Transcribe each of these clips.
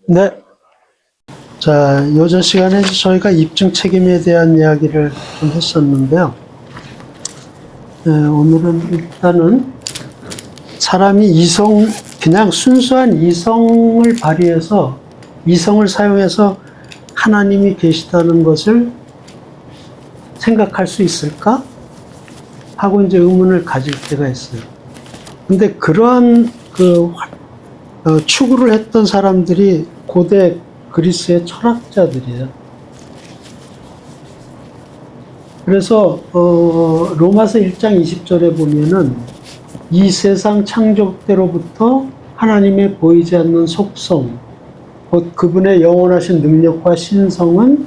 네. 자, 요전 시간에 저희가 입증 책임에 대한 이야기를 좀 했었는데요. 오늘은 일단은 사람이 그냥 순수한 이성을 발휘해서, 이성을 사용해서 하나님이 계시다는 것을 생각할 수 있을까? 하고 이제 의문을 가질 때가 있어요. 근데 그러한 추구를 했던 사람들이 고대 그리스의 철학자들이에요. 그래서 로마서 1장 20절에 보면은 이 세상 창조 때로부터 하나님의 보이지 않는 속성, 곧 그분의 영원하신 능력과 신성은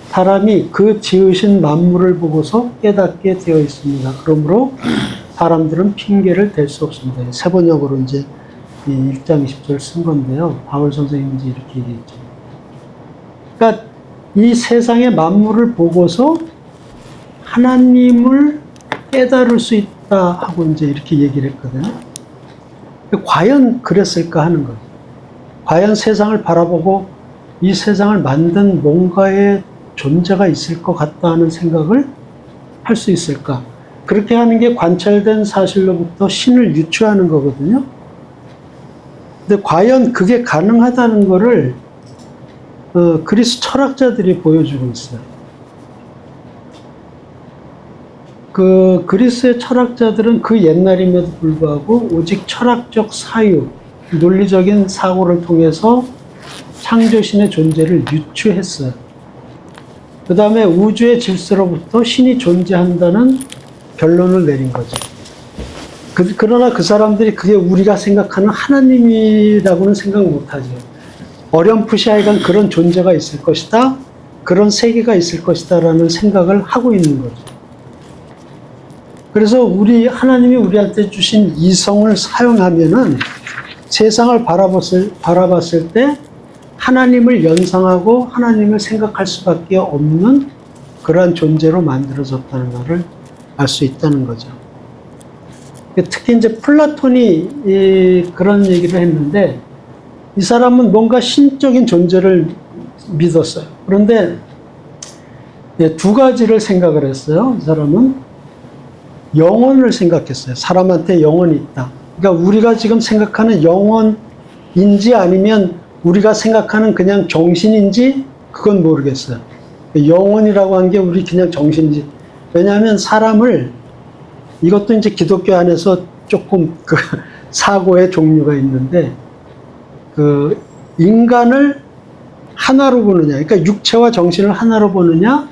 사람이 그 지으신 만물을 보고서 깨닫게 되어 있습니다. 그러므로 사람들은 핑계를 댈 수 없습니다. 세 번역으로 이제 1장 20절 쓴 건데요. 바울 선생님이 이렇게 얘기했죠. 그러니까 이 세상의 만물을 보고서 하나님을 깨달을 수 있다 하고 이제 이렇게 얘기를 했거든요. 과연 그랬을까 하는 거예요. 과연 세상을 바라보고 이 세상을 만든 뭔가의 존재가 있을 것 같다 하는 생각을 할 수 있을까? 그렇게 하는 게 관찰된 사실로부터 신을 유추하는 거거든요. 근데 과연 그게 가능하다는 거를 그리스 철학자들이 보여주고 있어요. 그 그리스의 철학자들은 그 옛날임에도 불구하고 오직 철학적 사유, 논리적인 사고를 통해서 창조신의 존재를 유추했어요. 그 다음에 우주의 질서로부터 신이 존재한다는 결론을 내린 거죠. 그러나 그 사람들이 그게 우리가 생각하는 하나님이라고는 생각 못하죠. 어렴풋이 하여간 그런 존재가 있을 것이다, 그런 세계가 있을 것이다 라는 생각을 하고 있는 거죠. 그래서 하나님이 우리한테 주신 이성을 사용하면은 세상을 바라봤을 때 하나님을 연상하고 하나님을 생각할 수밖에 없는 그러한 존재로 만들어졌다는 것을 알 수 있다는 거죠. 특히 이제 플라톤이 그런 얘기를 했는데, 이 사람은 뭔가 신적인 존재를 믿었어요. 그런데 두 가지를 생각을 했어요. 이 사람은 영혼을 생각했어요. 사람한테 영혼이 있다. 그러니까 우리가 지금 생각하는 영혼인지 아니면 우리가 생각하는 그냥 정신인지 그건 모르겠어요. 영혼이라고 한 게 우리 그냥 정신인지. 왜냐하면 사람을, 이것도 이제 기독교 안에서 조금 사고의 종류가 있는데, 인간을 하나로 보느냐, 그러니까 육체와 정신을 하나로 보느냐,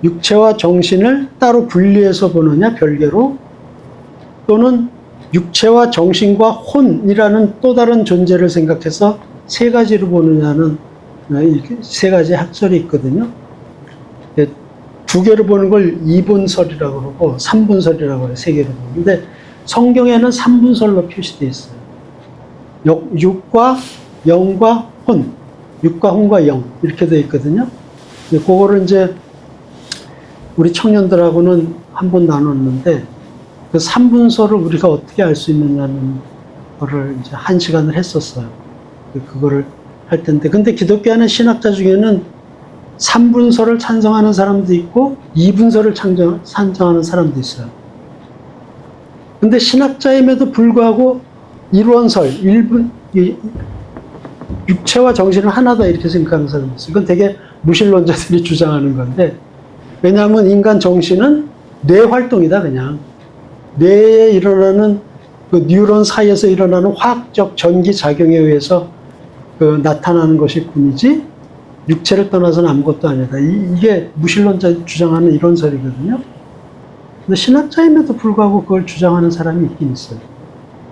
육체와 정신을 따로 분리해서 보느냐, 별개로, 또는 육체와 정신과 혼이라는 또 다른 존재를 생각해서 세 가지로 보느냐는 이렇게 세 가지 학설이 있거든요. 두 개로 보는 걸 이분설이라고 그러고 3분설이라고 그래요. 세 개로 보는. 근데 성경에는 3분설로 표시되어 있어요. 육과 영과 혼, 육과 혼과 영 이렇게 되어 있거든요. 그거를 이제 우리 청년들하고는 한번 나눴는데, 그 3분설을 우리가 어떻게 알 수 있느냐는 거를 이제 1시간을 했었어요. 그거를 할 텐데, 근데 기독교 안의 신학자 중에는 3분설을 찬성하는 사람도 있고 2분설을 찬성하는 사람도 있어요. 근데 신학자임에도 불구하고 1원설, 육체와 정신은 하나다 이렇게 생각하는 사람도 있어요. 이건 되게 무신론자들이 주장하는 건데, 왜냐하면 인간 정신은 뇌 활동이다, 그냥. 뇌에 일어나는 그 뉴런 사이에서 일어나는 화학적 전기 작용에 의해서 나타나는 것이 뿐이지, 육체를 떠나서는 아무것도 아니다. 이게 무신론자 주장하는 이론설이거든요. 근데 신학자임에도 불구하고 그걸 주장하는 사람이 있긴 있어요.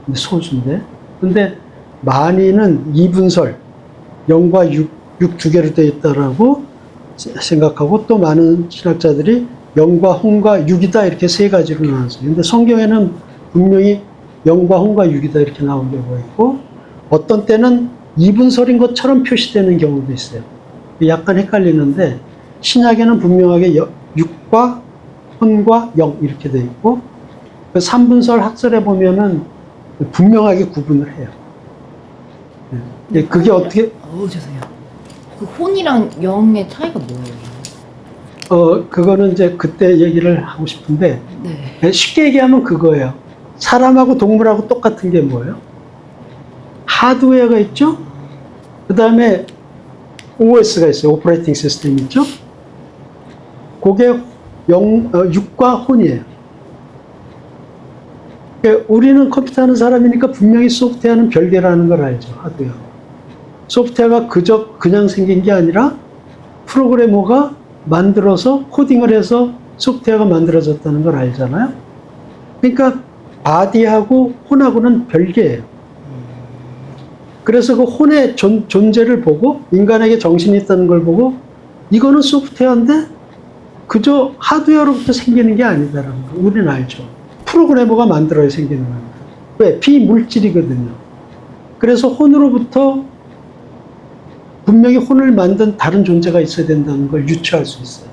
근데 소수인데. 근데 많이는 이분설, 영과 육 두 개로 되어 있다라고 생각하고, 또 많은 신학자들이 영과 혼과 육이다 이렇게 세 가지로 나눴어요. 근데 성경에는 분명히 영과 혼과 육이다 이렇게 나온 경우가 있고, 어떤 때는 이분설인 것처럼 표시되는 경우도 있어요. 약간 헷갈리는데, 신약에는 분명하게 육과 혼과 영 이렇게 되어 있고, 그 3분설 학설에 보면은 분명하게 구분을 해요. 예, 그게 어떻게? 죄송해요. 그 혼이랑 영의 차이가 뭐예요? 그거는 이제 그때 얘기를 하고 싶은데, 네. 쉽게 얘기하면 그거예요. 사람하고 동물하고 똑같은 게 뭐예요? 하드웨어가 있죠? 그 다음에 OS가 있어요. 오퍼레이팅 시스템 있죠? 그게 육과 혼이에요. 그러니까 우리는 컴퓨터 하는 사람이니까 분명히 소프트웨어는 별개라는 걸 알죠. 하드웨어. 소프트웨어가 그냥 생긴 게 아니라 프로그래머가 만들어서 코딩을 해서 소프트웨어가 만들어졌다는 걸 알잖아요. 그러니까 바디하고 혼하고는 별개예요. 그래서 그 혼의 존재를 보고 인간에게 정신이 있다는 걸 보고 이거는 소프트웨어인데 그저 하드웨어로부터 생기는 게 아니다라는 거 우리는 알죠. 프로그래머가 만들어야 생기는 겁니다. 왜? 비물질이거든요. 그래서 혼으로부터 분명히 혼을 만든 다른 존재가 있어야 된다는 걸 유추할 수 있어요.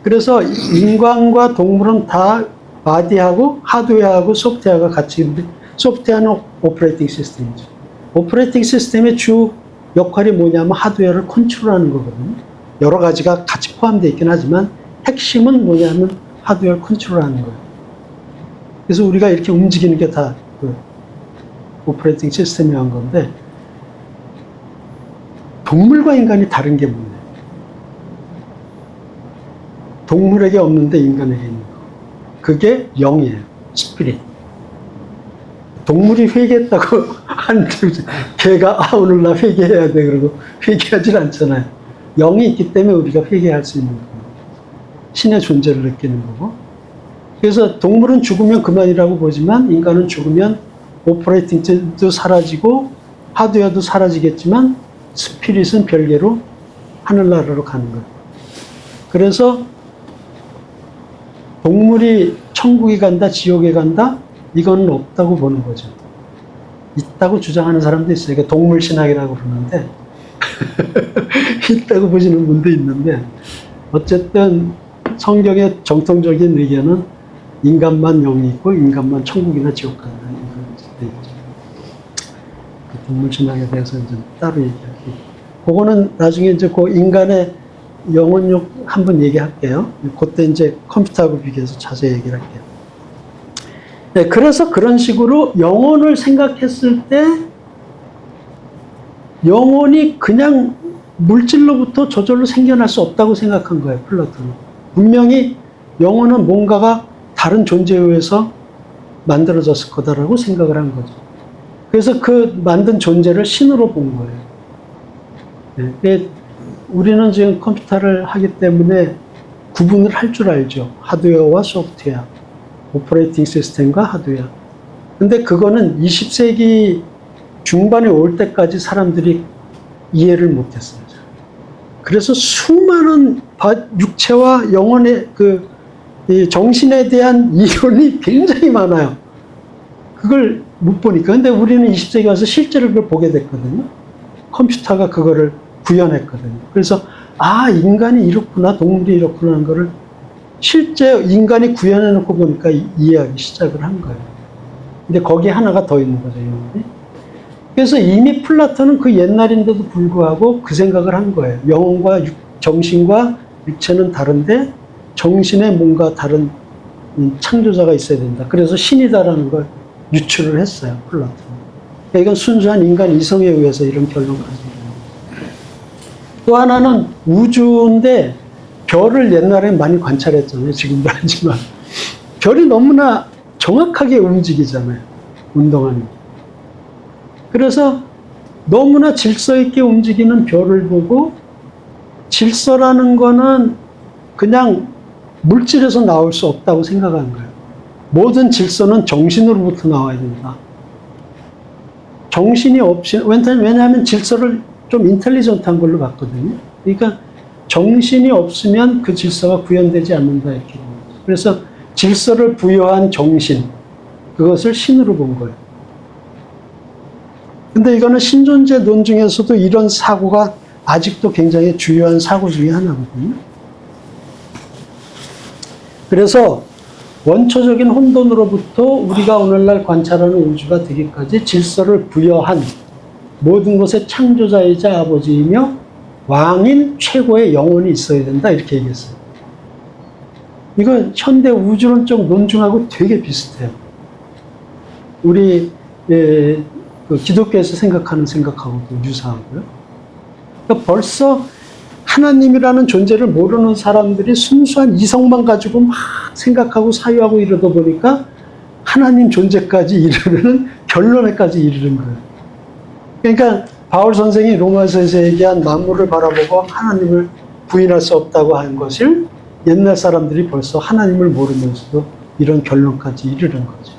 그래서 인간과 동물은 다 바디하고 하드웨어하고 소프트웨어가 같이 있는데 소프트웨어는 오퍼레이팅 시스템이죠. 오퍼레이팅 시스템의 주 역할이 뭐냐면 하드웨어를 컨트롤하는 거거든요. 여러 가지가 같이 포함되어 있긴 하지만 핵심은 뭐냐면 하드웨어를 컨트롤하는 거예요. 그래서 우리가 이렇게 움직이는 게 다 그 오퍼레이팅 시스템이란 건데 동물과 인간이 다른 게 뭐냐? 동물에게 없는데 인간에게 있는 거. 그게 영이에요. 스피릿. 동물이 회개했다고 하는데 걔가 오늘 나 회개해야 돼 그러고 회개하질 않잖아요. 영이 있기 때문에 우리가 회개할 수 있는 거예요. 신의 존재를 느끼는 거고. 그래서 동물은 죽으면 그만이라고 보지만 인간은 죽으면 오퍼레이팅도 사라지고 하드웨어도 사라지겠지만 스피릿은 별개로 하늘나라로 가는 거예요. 그래서 동물이 천국에 간다, 지옥에 간다? 이건 없다고 보는 거죠. 있다고 주장하는 사람도 있어요. 이게 동물신학이라고 그러는데 있다고 보시는 분도 있는데 어쨌든 성경의 정통적인 의견은 인간만 영이 있고 인간만 천국이나 지옥 간다. 이건 그 동물신학에 대해서 이제 따로 얘기할게요. 그거는 나중에 이제 그 인간의 영혼력 한번 얘기할게요. 그때 이제 컴퓨터하고 비교해서 자세히 얘기를 할게요. 네, 그래서 그런 식으로 영혼을 생각했을 때 영혼이 그냥 물질로부터 저절로 생겨날 수 없다고 생각한 거예요, 플라톤은. 분명히 영혼은 뭔가가 다른 존재에 의해서 만들어졌을 거다라고 생각을 한 거죠. 그래서 그 만든 존재를 신으로 본 거예요. 네, 우리는 지금 컴퓨터를 하기 때문에 구분을 할 줄 알죠. 하드웨어와 소프트웨어, 오퍼레이팅 시스템과 하드웨어. 근데 그거는 20세기 중반에 올 때까지 사람들이 이해를 못했어요. 그래서 수많은 육체와 영혼의 이 정신에 대한 이론이 굉장히 많아요. 그걸 못 보니까. 근데 우리는 20세기 와서 실제로 그걸 보게 됐거든요. 컴퓨터가 그거를 구현했거든요. 그래서 인간이 이렇구나, 동물이 이렇구나 하는 거를 실제 인간이 구현해놓고 보니까 이해하기 시작을 한 거예요. 근데 거기에 하나가 더 있는 거죠, 영혼이. 그래서 이미 플라톤은 그 옛날인데도 불구하고 그 생각을 한 거예요. 영혼과 정신과 육체는 다른데 정신에 뭔가 다른 창조자가 있어야 된다. 그래서 신이다라는 걸 유추를 했어요, 플라톤은. 그러니까 이건 순수한 인간 이성에 의해서 이런 결론까지 이르는 거예요. 또 하나는 우주인데 별을 옛날에 많이 관찰했잖아요. 지금도 하지만. 별이 너무나 정확하게 움직이잖아요. 운동하는 게. 그래서 너무나 질서 있게 움직이는 별을 보고 질서라는 거는 그냥 물질에서 나올 수 없다고 생각한 거예요. 모든 질서는 정신으로부터 나와야 된다. 정신이 없이, 왜냐하면 질서를 좀 인텔리전트한 걸로 봤거든요. 그러니까 정신이 없으면 그 질서가 구현되지 않는다 이렇게 본 거죠. 그래서 질서를 부여한 정신, 그것을 신으로 본 거예요. 근데 이거는 신존재론 중에서도 이런 사고가 아직도 굉장히 주요한 사고 중에 하나거든요. 그래서 원초적인 혼돈으로부터 우리가 오늘날 관찰하는 우주가 되기까지 질서를 부여한 모든 것의 창조자이자 아버지이며 왕인 최고의 영혼이 있어야 된다 이렇게 얘기했어요. 이건 현대 우주론적 논증하고 되게 비슷해요. 우리 그 기독교에서 생각하는 생각하고도 유사하고요. 그러니까 벌써 하나님이라는 존재를 모르는 사람들이 순수한 이성만 가지고 막 생각하고 사유하고 이러다 보니까 하나님 존재까지 이르는 결론에까지 이르는 거예요. 그러니까 바울 선생이 로마서에서 얘기한 만물을 바라보고 하나님을 부인할 수 없다고 한 것을 옛날 사람들이 벌써 하나님을 모르면서도 이런 결론까지 이르는 거죠.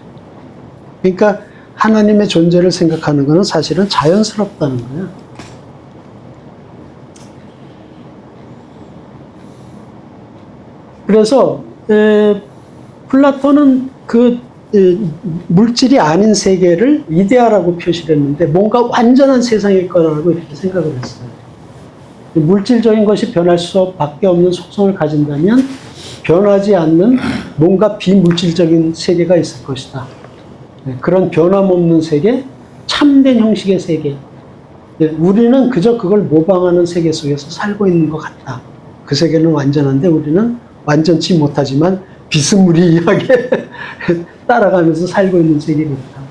그러니까 하나님의 존재를 생각하는 것은 사실은 자연스럽다는 거예요. 그래서 플라톤은 그 물질이 아닌 세계를 이데아라고 표시를 했는데 뭔가 완전한 세상일 거라고 이렇게 생각을 했어요. 물질적인 것이 변할 수밖에 없는 속성을 가진다면 변하지 않는 뭔가 비물질적인 세계가 있을 것이다. 그런 변함없는 세계, 참된 형식의 세계. 우리는 그저 그걸 모방하는 세계 속에서 살고 있는 것 같다. 그 세계는 완전한데 우리는 완전치 못하지만 비스무리하게 따라가면서 살고 있는 세계입니다.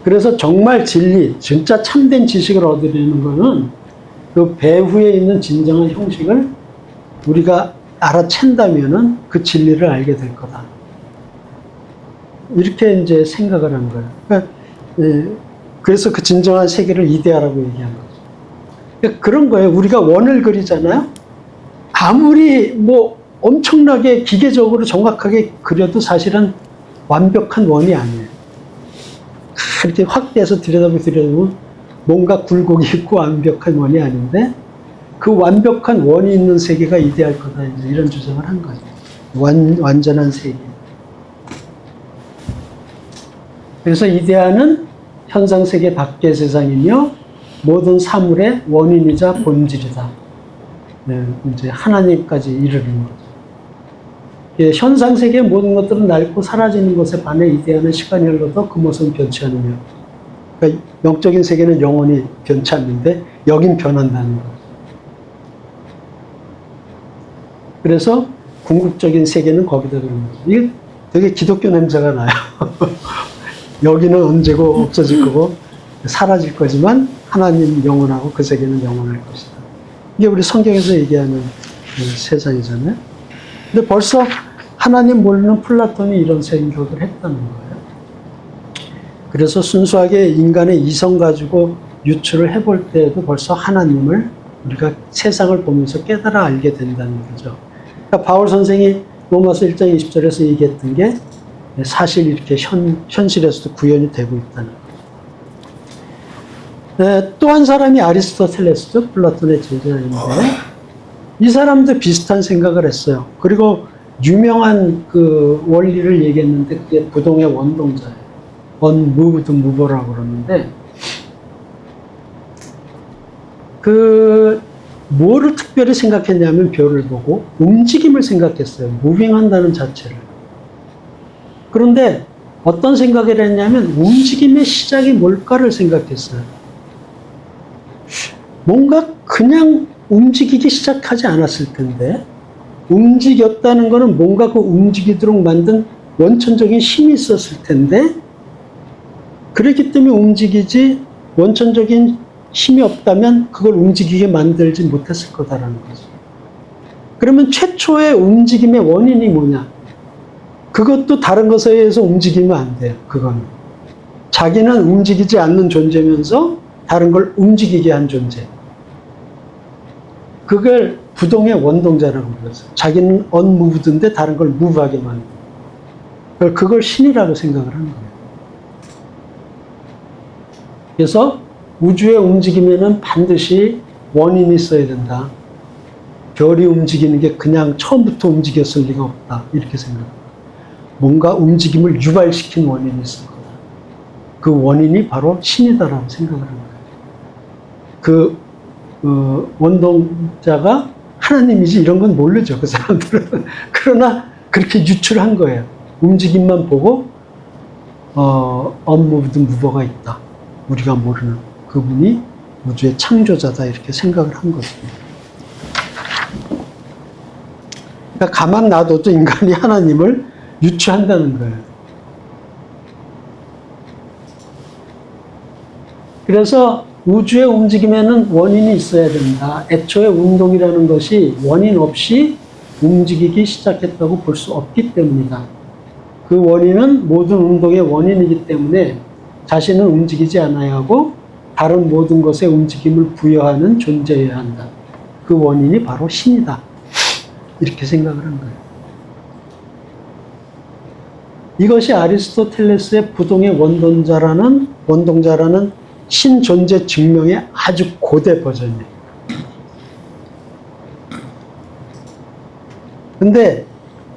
그래서 정말 진리, 진짜 참된 지식을 얻으려는 것은 그 배후에 있는 진정한 형식을 우리가 알아챈다면은 그 진리를 알게 될 거다. 이렇게 이제 생각을 한 거예요. 그러니까, 그래서 그 진정한 세계를 이데아라고 얘기한 거죠. 그러니까 그런 거예요. 우리가 원을 그리잖아요. 아무리 뭐 엄청나게 기계적으로 정확하게 그려도 사실은 완벽한 원이 아니에요. 이렇게 확대해서 들여다보면 뭔가 굴곡이 있고 완벽한 원이 아닌데 그 완벽한 원이 있는 세계가 이데할 거다. 이제 이런 주장을 한 거죠. 완전한 세계. 그래서 이데아는 현상세계 밖의 세상이며 모든 사물의 원인이자 본질이다. 네, 이제 하나님까지 이르는 거죠. 예, 현상세계의 모든 것들은 낡고 사라지는 것에 반해 이데아는 시간이 흘러도 그 모습은 변치 않으며, 그러니까 영적인 세계는 영원히 변치 않는데 여긴 변한다는 거죠. 그래서 궁극적인 세계는 거기다 그런 거죠. 이게 되게 기독교 냄새가 나요. 여기는 언제고 없어질 거고 사라질 거지만 하나님 영원하고 그 세계는 영원할 것이다. 이게 우리 성경에서 얘기하는 세상이잖아요. 근데 벌써 하나님 모르는 플라톤이 이런 생각을 했다는 거예요. 그래서 순수하게 인간의 이성 가지고 유추를 해볼 때에도 벌써 하나님을 우리가 세상을 보면서 깨달아 알게 된다는 거죠. 그러니까 바울 선생이 로마서 1장 20절에서 얘기했던 게 사실 이렇게 현실에서도 구현이 되고 있다는 거예요. 또 한 사람이 아리스토텔레스죠. 플라톤의 제자인데 이 사람도 비슷한 생각을 했어요. 그리고 유명한 그 원리를 얘기했는데 그게 부동의 원동자예요. unmoved mover라고 그러는데 뭐를 특별히 생각했냐면 별을 보고 움직임을 생각했어요. 무빙한다는 자체를. 그런데 어떤 생각을 했냐면 움직임의 시작이 뭘까를 생각했어요. 뭔가 그냥 움직이기 시작하지 않았을 텐데 움직였다는 것은 뭔가 그 움직이도록 만든 원천적인 힘이 있었을 텐데 그렇기 때문에 움직이지 원천적인 힘이 없다면 그걸 움직이게 만들지 못했을 거다라는 거죠. 그러면 최초의 움직임의 원인이 뭐냐? 그것도 다른 것에 의해서 움직이면 안 돼요. 그거는. 자기는 움직이지 않는 존재면서 다른 걸 움직이게 한 존재. 그걸 부동의 원동자라고 불렀어요. 자기는 unmoved인데 다른 걸 move하게 만든. 그걸 신이라고 생각을 하는 거예요. 그래서 우주의 움직임에는 반드시 원인이 있어야 된다. 별이 움직이는 게 그냥 처음부터 움직였을 리가 없다. 이렇게 생각합니다. 뭔가 움직임을 유발시킨 원인이 있을 거다. 그 원인이 바로 신이다라고 생각을 합니다. 그 원동자가 하나님이지 이런 건 모르죠. 그 사람들은. 그러나 그렇게 유출한 거예요. 움직임만 보고 unmoved mover가 있다. 우리가 모르는. 그분이 우주의 창조자다 이렇게 생각을 한 거죠. 그러니까 가만 놔둬도 인간이 하나님을 유추한다는 거예요. 그래서 우주의 움직임에는 원인이 있어야 된다. 애초에 운동이라는 것이 원인 없이 움직이기 시작했다고 볼 수 없기 때문이다. 그 원인은 모든 운동의 원인이기 때문에 자신은 움직이지 않아야 하고 다른 모든 것에 움직임을 부여하는 존재여야 한다. 그 원인이 바로 신이다. 이렇게 생각을 한 거예요. 이것이 아리스토텔레스의 부동의 원동자라는 신존재 증명의 아주 고대 버전이에요. 근데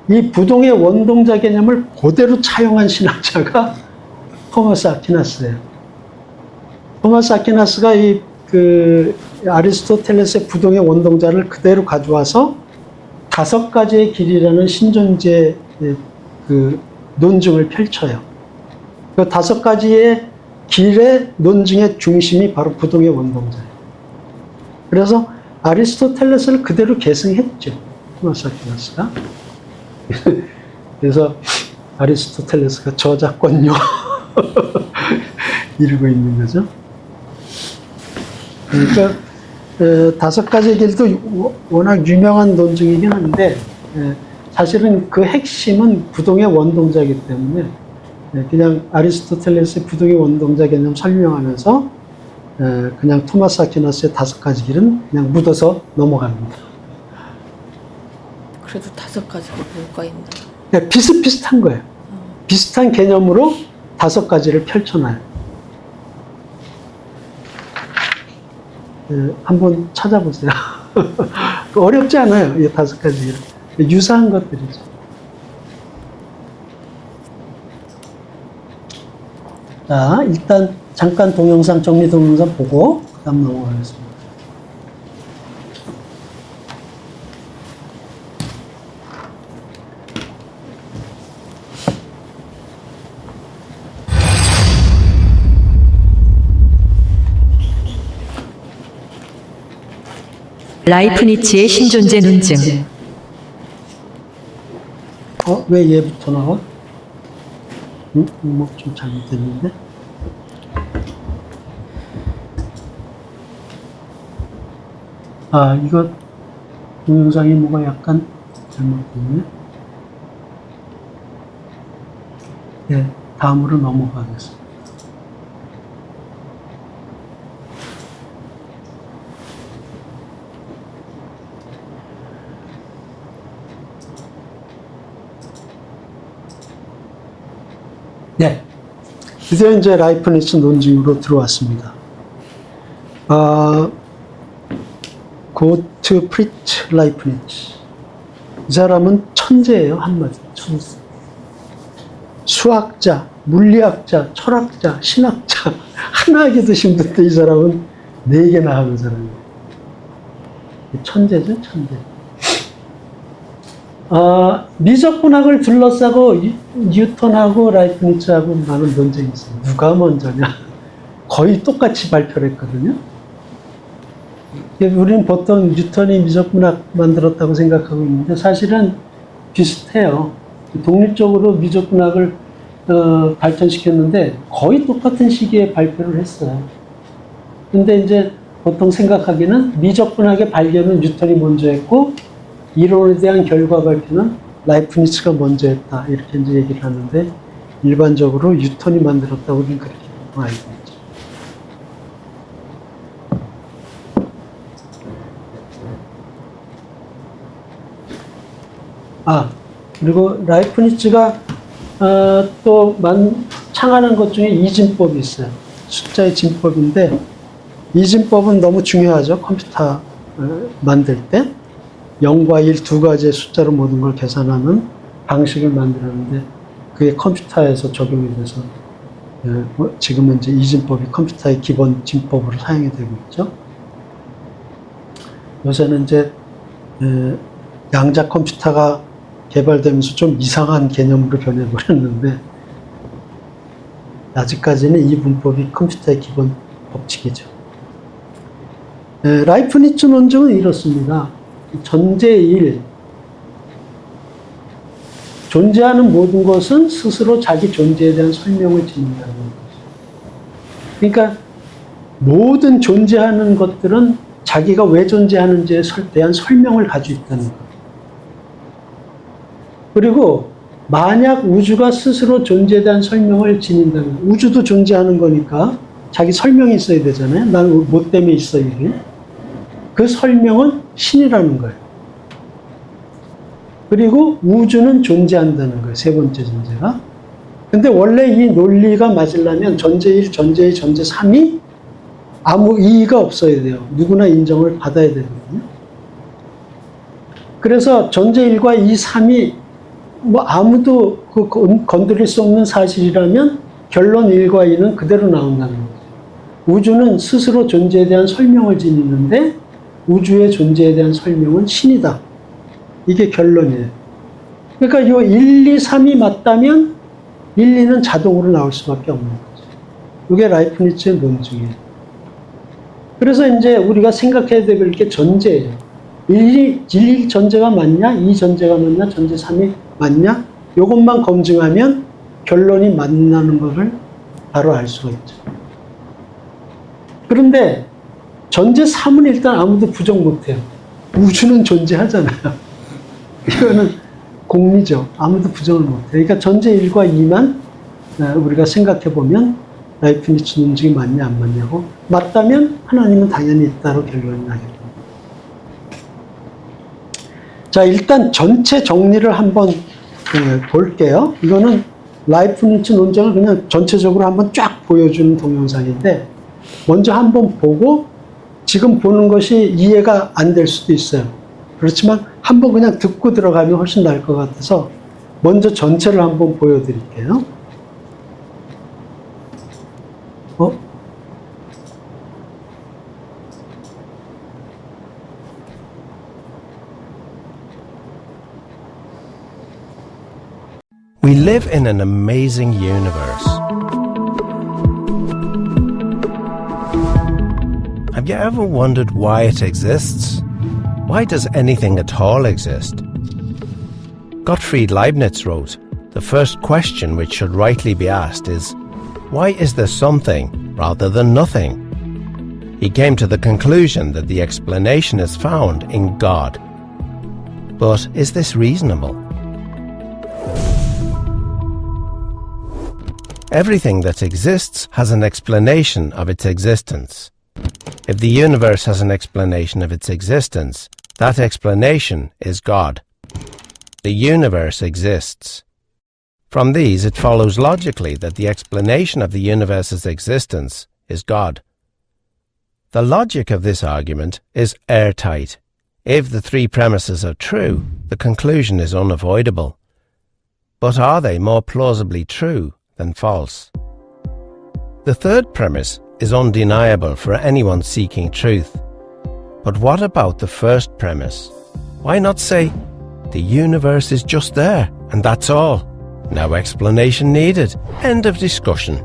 이 부동의 원동자 개념을 그대로 차용한 신학자가 토마스 아퀴나스예요. 토마스 아퀴나스가 아리스토텔레스의 부동의 원동자를 그대로 가져와서 5가지의 길이라는 신존재 논증을 펼쳐요. 그 5가지의 길의 논증의 중심이 바로 부동의 원동자예요. 그래서 아리스토텔레스를 그대로 계승했죠. 토마스 아퀴나스가. 그래서 아리스토텔레스가 저작권료 이러고 있는 거죠. 그러니까 5가지의 길도 워낙 유명한 논증이긴 한데 사실은 그 핵심은 부동의 원동자이기 때문에 그냥 아리스토텔레스의 부동의 원동자 개념 설명하면서 그냥 토마스 아퀴나스의 5가지 길은 그냥 묻어서 넘어갑니다. 그래도 5가지가 뭐가 있나? 네, 비슷비슷한 거예요. 비슷한 개념으로 5가지를 펼쳐놔요. 한번 찾아보세요. 어렵지 않아요. 이 5가지. 유사한 것들이죠. 자, 일단 잠깐 동영상, 정리 동영상 보고 그 다음 넘어가겠습니다. 라이프니츠의 신존재 논증. 왜 얘부터 나와? 뭐 좀 잘못됐는데? 이거 동영상이 뭐가 약간 잘못됐네. 네, 다음으로 넘어가겠습니다. 네, 드디어 이제 라이프니츠 논증으로 들어왔습니다. 고트프리츠 라이프니츠. 이 사람은 천재예요, 한마디로. 천재. 수학자, 물리학자, 철학자, 신학자 하나 하기도 힘든데 이 사람은 4개나 하는 사람이에요. 천재죠, 천재. 미적분학을 둘러싸고 뉴턴하고 라이프니츠하고 많은 논쟁이 있어요. 누가 먼저냐? 거의 똑같이 발표를 했거든요. 우리는 보통 뉴턴이 미적분학 만들었다고 생각하고 있는데 사실은 비슷해요. 독립적으로 미적분학을 발전시켰는데 거의 똑같은 시기에 발표를 했어요. 근데 이제 보통 생각하기는 미적분학의 발견은 뉴턴이 먼저 했고 이론에 대한 결과 발표는 라이프니츠가 먼저 했다. 이렇게 이제 얘기를 하는데 일반적으로 뉴턴이 만들었다고 우리는 그렇게 알고 있죠. 그리고 라이프니츠가 또 창안한 것 중에 이진법이 있어요. 숫자의 진법인데 이진법은 너무 중요하죠. 컴퓨터 만들 때 0과 1 2가지의 숫자로 모든 걸 계산하는 방식을 만들었는데 그게 컴퓨터에서 적용이 돼서 지금은 이제 이진법이 컴퓨터의 기본 진법으로 사용이 되고 있죠. 요새는 이제 양자 컴퓨터가 개발되면서 좀 이상한 개념으로 변해버렸는데 아직까지는 이 문법이 컴퓨터의 기본 법칙이죠. 라이프니츠 논증은 이렇습니다. 전제일, 존재하는 모든 것은 스스로 자기 존재에 대한 설명을 지닌다는 거죠. 그러니까 모든 존재하는 것들은 자기가 왜 존재하는지에 대한 설명을 가지고 있다는 거예요. 그리고 만약 우주가 스스로 존재에 대한 설명을 지닌다면, 우주도 존재하는 거니까 자기 설명이 있어야 되잖아요. 난 뭐 때문에 있어, 이게. 그 설명은 신이라는 거예요. 그리고 우주는 존재한다는 거예요. 세 번째 전제가. 근데 원래 이 논리가 맞으려면 전제 1, 전제 2, 전제 3이 아무 이의가 없어야 돼요. 누구나 인정을 받아야 되거든요. 그래서 전제 1과 2, 3이 뭐 아무도 건드릴 수 없는 사실이라면 결론 1과 2는 그대로 나온다는 거죠. 우주는 스스로 존재에 대한 설명을 지니는데 우주의 존재에 대한 설명은 신이다. 이게 결론이에요. 그러니까 이 1, 2, 3이 맞다면 1, 2는 자동으로 나올 수밖에 없는 거죠. 이게 라이프니츠의 논증이에요. 그래서 이제 우리가 생각해야 될 게 전제예요. 1 전제가 맞냐? 2 전제가 맞냐? 전제 3이 맞냐? 이것만 검증하면 결론이 맞다는 것을 바로 알 수가 있죠. 그런데 전제 3은 일단 아무도 부정 못해요. 우주는 존재하잖아요. 이거는 공리죠. 아무도 부정을 못해요. 그러니까 전제 1과 2만 우리가 생각해보면 라이프니츠 논증이 맞냐 안 맞냐고, 맞다면 하나님은 당연히 있다로 결론이 나겠다. 자, 일단 전체 정리를 한번 볼게요. 이거는 라이프니츠 논증을 그냥 전체적으로 한번 쫙 보여주는 동영상인데, 먼저 한번 보고 지금 보는 것이 이해가 안 될 수도 있어요. 그렇지만 한번 그냥 듣고 들어가면 훨씬 나을 것 같아서 먼저 전체를 한번 보여드릴게요. We live in an amazing universe. Have you ever wondered why it exists? Why does anything at all exist? Gottfried Leibniz wrote, "The first question which should rightly be asked is, why is there something rather than nothing?" He came to the conclusion that the explanation is found in God. But is this reasonable? Everything that exists has an explanation of its existence. If the universe has an explanation of its existence, that explanation is God. The universe exists. From these, it follows logically that the explanation of the universe's existence is God. The logic of this argument is airtight. If the three premises are true, the conclusion is unavoidable. But are they more plausibly true than false? The third premise is undeniable for anyone seeking truth. But what about the first premise? Why not say, the universe is just there, and that's all? No explanation needed. End of discussion.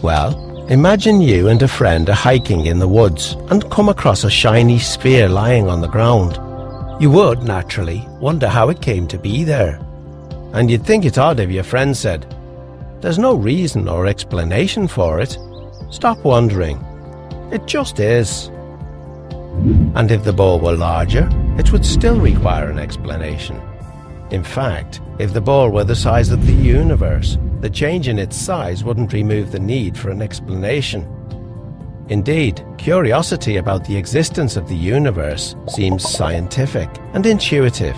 Well, imagine you and a friend are hiking in the woods and come across a shiny sphere lying on the ground. You would, naturally, wonder how it came to be there. And you'd think it odd if your friend said, "There's no reason or explanation for it. Stop wondering. It just is." And if the ball were larger, it would still require an explanation. In fact, if the ball were the size of the universe, the change in its size wouldn't remove the need for an explanation. Indeed, curiosity about the existence of the universe seems scientific and intuitive.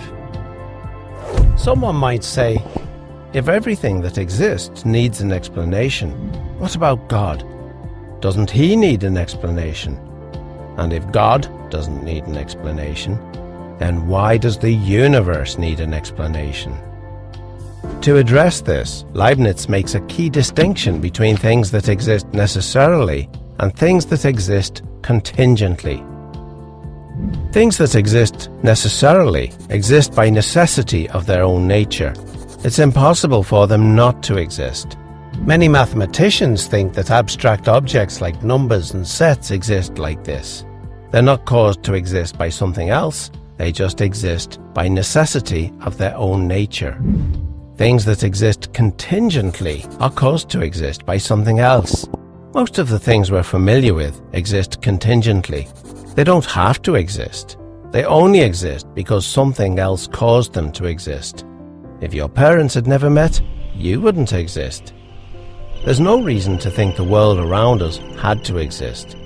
Someone might say, if everything that exists needs an explanation, what about God? Doesn't he need an explanation? And if God doesn't need an explanation, then why does the universe need an explanation? To address this, Leibniz makes a key distinction between things that exist necessarily and things that exist contingently. Things that exist necessarily exist by necessity of their own nature. It's impossible for them not to exist. Many mathematicians think that abstract objects like numbers and sets exist like this. They're not caused to exist by something else, they just exist by necessity of their own nature. Things that exist contingently are caused to exist by something else. Most of the things we're familiar with exist contingently. They don't have to exist. They only exist because something else caused them to exist. If your parents had never met, you wouldn't exist. There's no reason to think the world around us had to exist.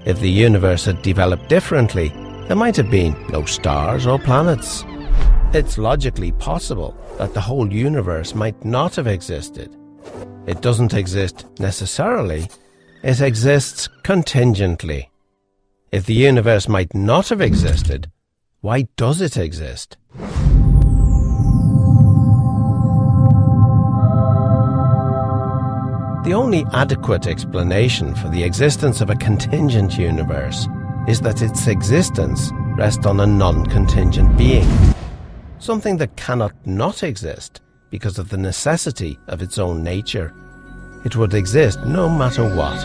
If the universe had developed differently, there might have been no stars or planets. It's logically possible that the whole universe might not have existed. It doesn't exist necessarily, it exists contingently. If the universe might not have existed, why does it exist? The only adequate explanation for the existence of a contingent universe is that its existence rests on a non-contingent being, something that cannot not exist because of the necessity of its own nature. It would exist no matter what.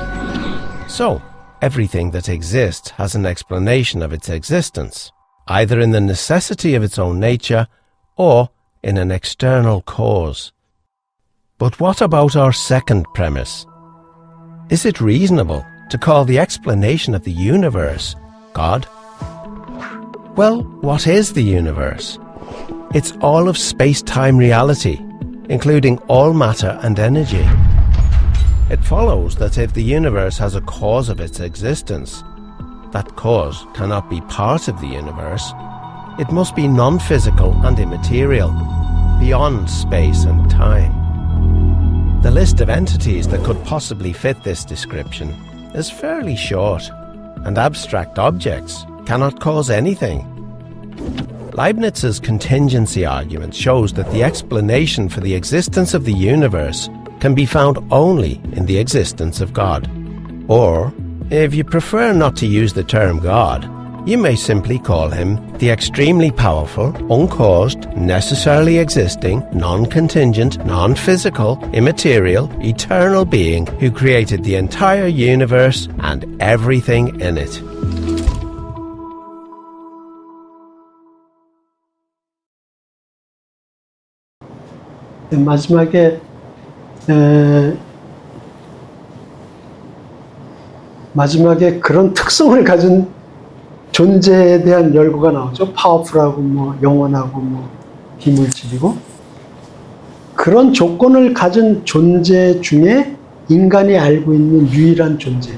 So, everything that exists has an explanation of its existence, either in the necessity of its own nature or in an external cause. But what about our second premise? Is it reasonable to call the explanation of the universe God? Well, what is the universe? It's all of space-time reality, including all matter and energy. It follows that if the universe has a cause of its existence, that cause cannot be part of the universe. It must be non-physical and immaterial, beyond space and time. The list of entities that could possibly fit this description is fairly short, and abstract objects cannot cause anything. Leibniz's contingency argument shows that the explanation for the existence of the universe can be found only in the existence of God. Or, if you prefer not to use the term God, you may simply call him the extremely powerful, uncaused, necessarily existing, non-contingent, non-physical, immaterial, eternal being who created the entire universe and everything in it. 마지막에 그런 특성을 가진 존재에 대한 열거가 나오죠. 파워풀하고 뭐 영원하고 뭐 비물질이고, 그런 조건을 가진 존재 중에 인간이 알고 있는 유일한 존재,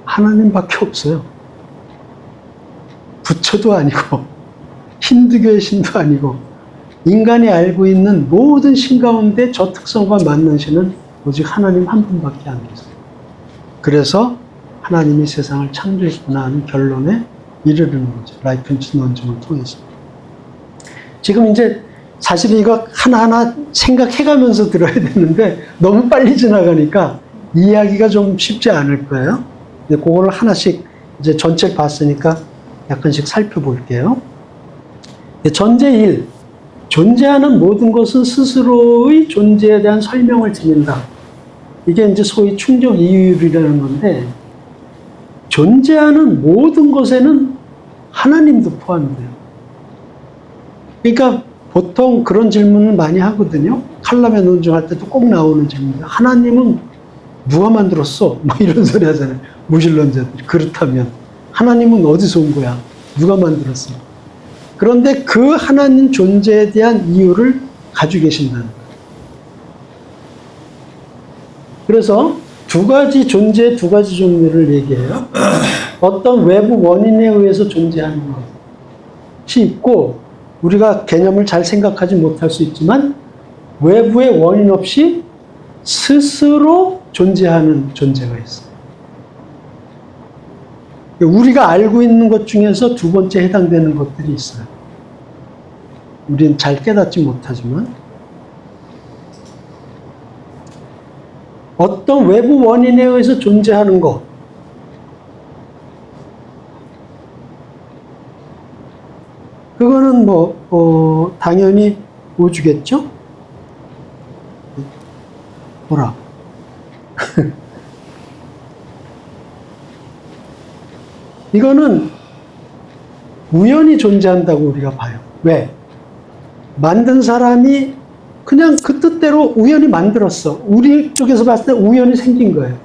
하나님밖에 없어요. 부처도 아니고 힌두교의 신도 아니고, 인간이 알고 있는 모든 신 가운데 저 특성과 맞는 신은 오직 하나님 한 분밖에 안 계세요. 그래서 하나님이 세상을 창조했구나 하는 결론에 이르르는 거죠. 라이프니츠 논증을 통해서. 지금 이제 사실 이거 하나하나 생각해가면서 들어야 되는데 너무 빨리 지나가니까 이해하기가 좀 쉽지 않을 거예요. 근데 그거를 하나씩 이제 전체를 봤으니까 약간씩 살펴볼게요. 전제 1. 존재하는 모든 것은 스스로의 존재에 대한 설명을 드린다. 이게 이제 소위 충족 이유율이라는 건데, 존재하는 모든 것에는 하나님도 포함돼요. 그러니까 보통 그런 질문을 많이 하거든요. 칼럼에 논증할 때도 꼭 나오는 질문이에요. 하나님은 누가 만들었어? 뭐 이런 소리 하잖아요. 무신론자들이. 그렇다면 하나님은 어디서 온 거야? 누가 만들었어? 그런데 그 하나님 존재에 대한 이유를 가지고 계신다는 거예요. 그래서 두 가지 존재의 두 가지 종류를 얘기해요. 어떤 외부 원인에 의해서 존재하는 것이 있고, 우리가 개념을 잘 생각하지 못할 수 있지만 외부의 원인 없이 스스로 존재하는 존재가 있어요. 우리가 알고 있는 것 중에서 두 번째 해당되는 것들이 있어요. 우리는 잘 깨닫지 못하지만, 어떤 외부 원인에 의해서 존재하는 것, 그거는 당연히 우주겠죠? 보라. 이거는 우연히 존재한다고 우리가 봐요. 왜? 만든 사람이 그냥 그 뜻대로 우연히 만들었어. 우리 쪽에서 봤을 때 우연히 생긴 거예요.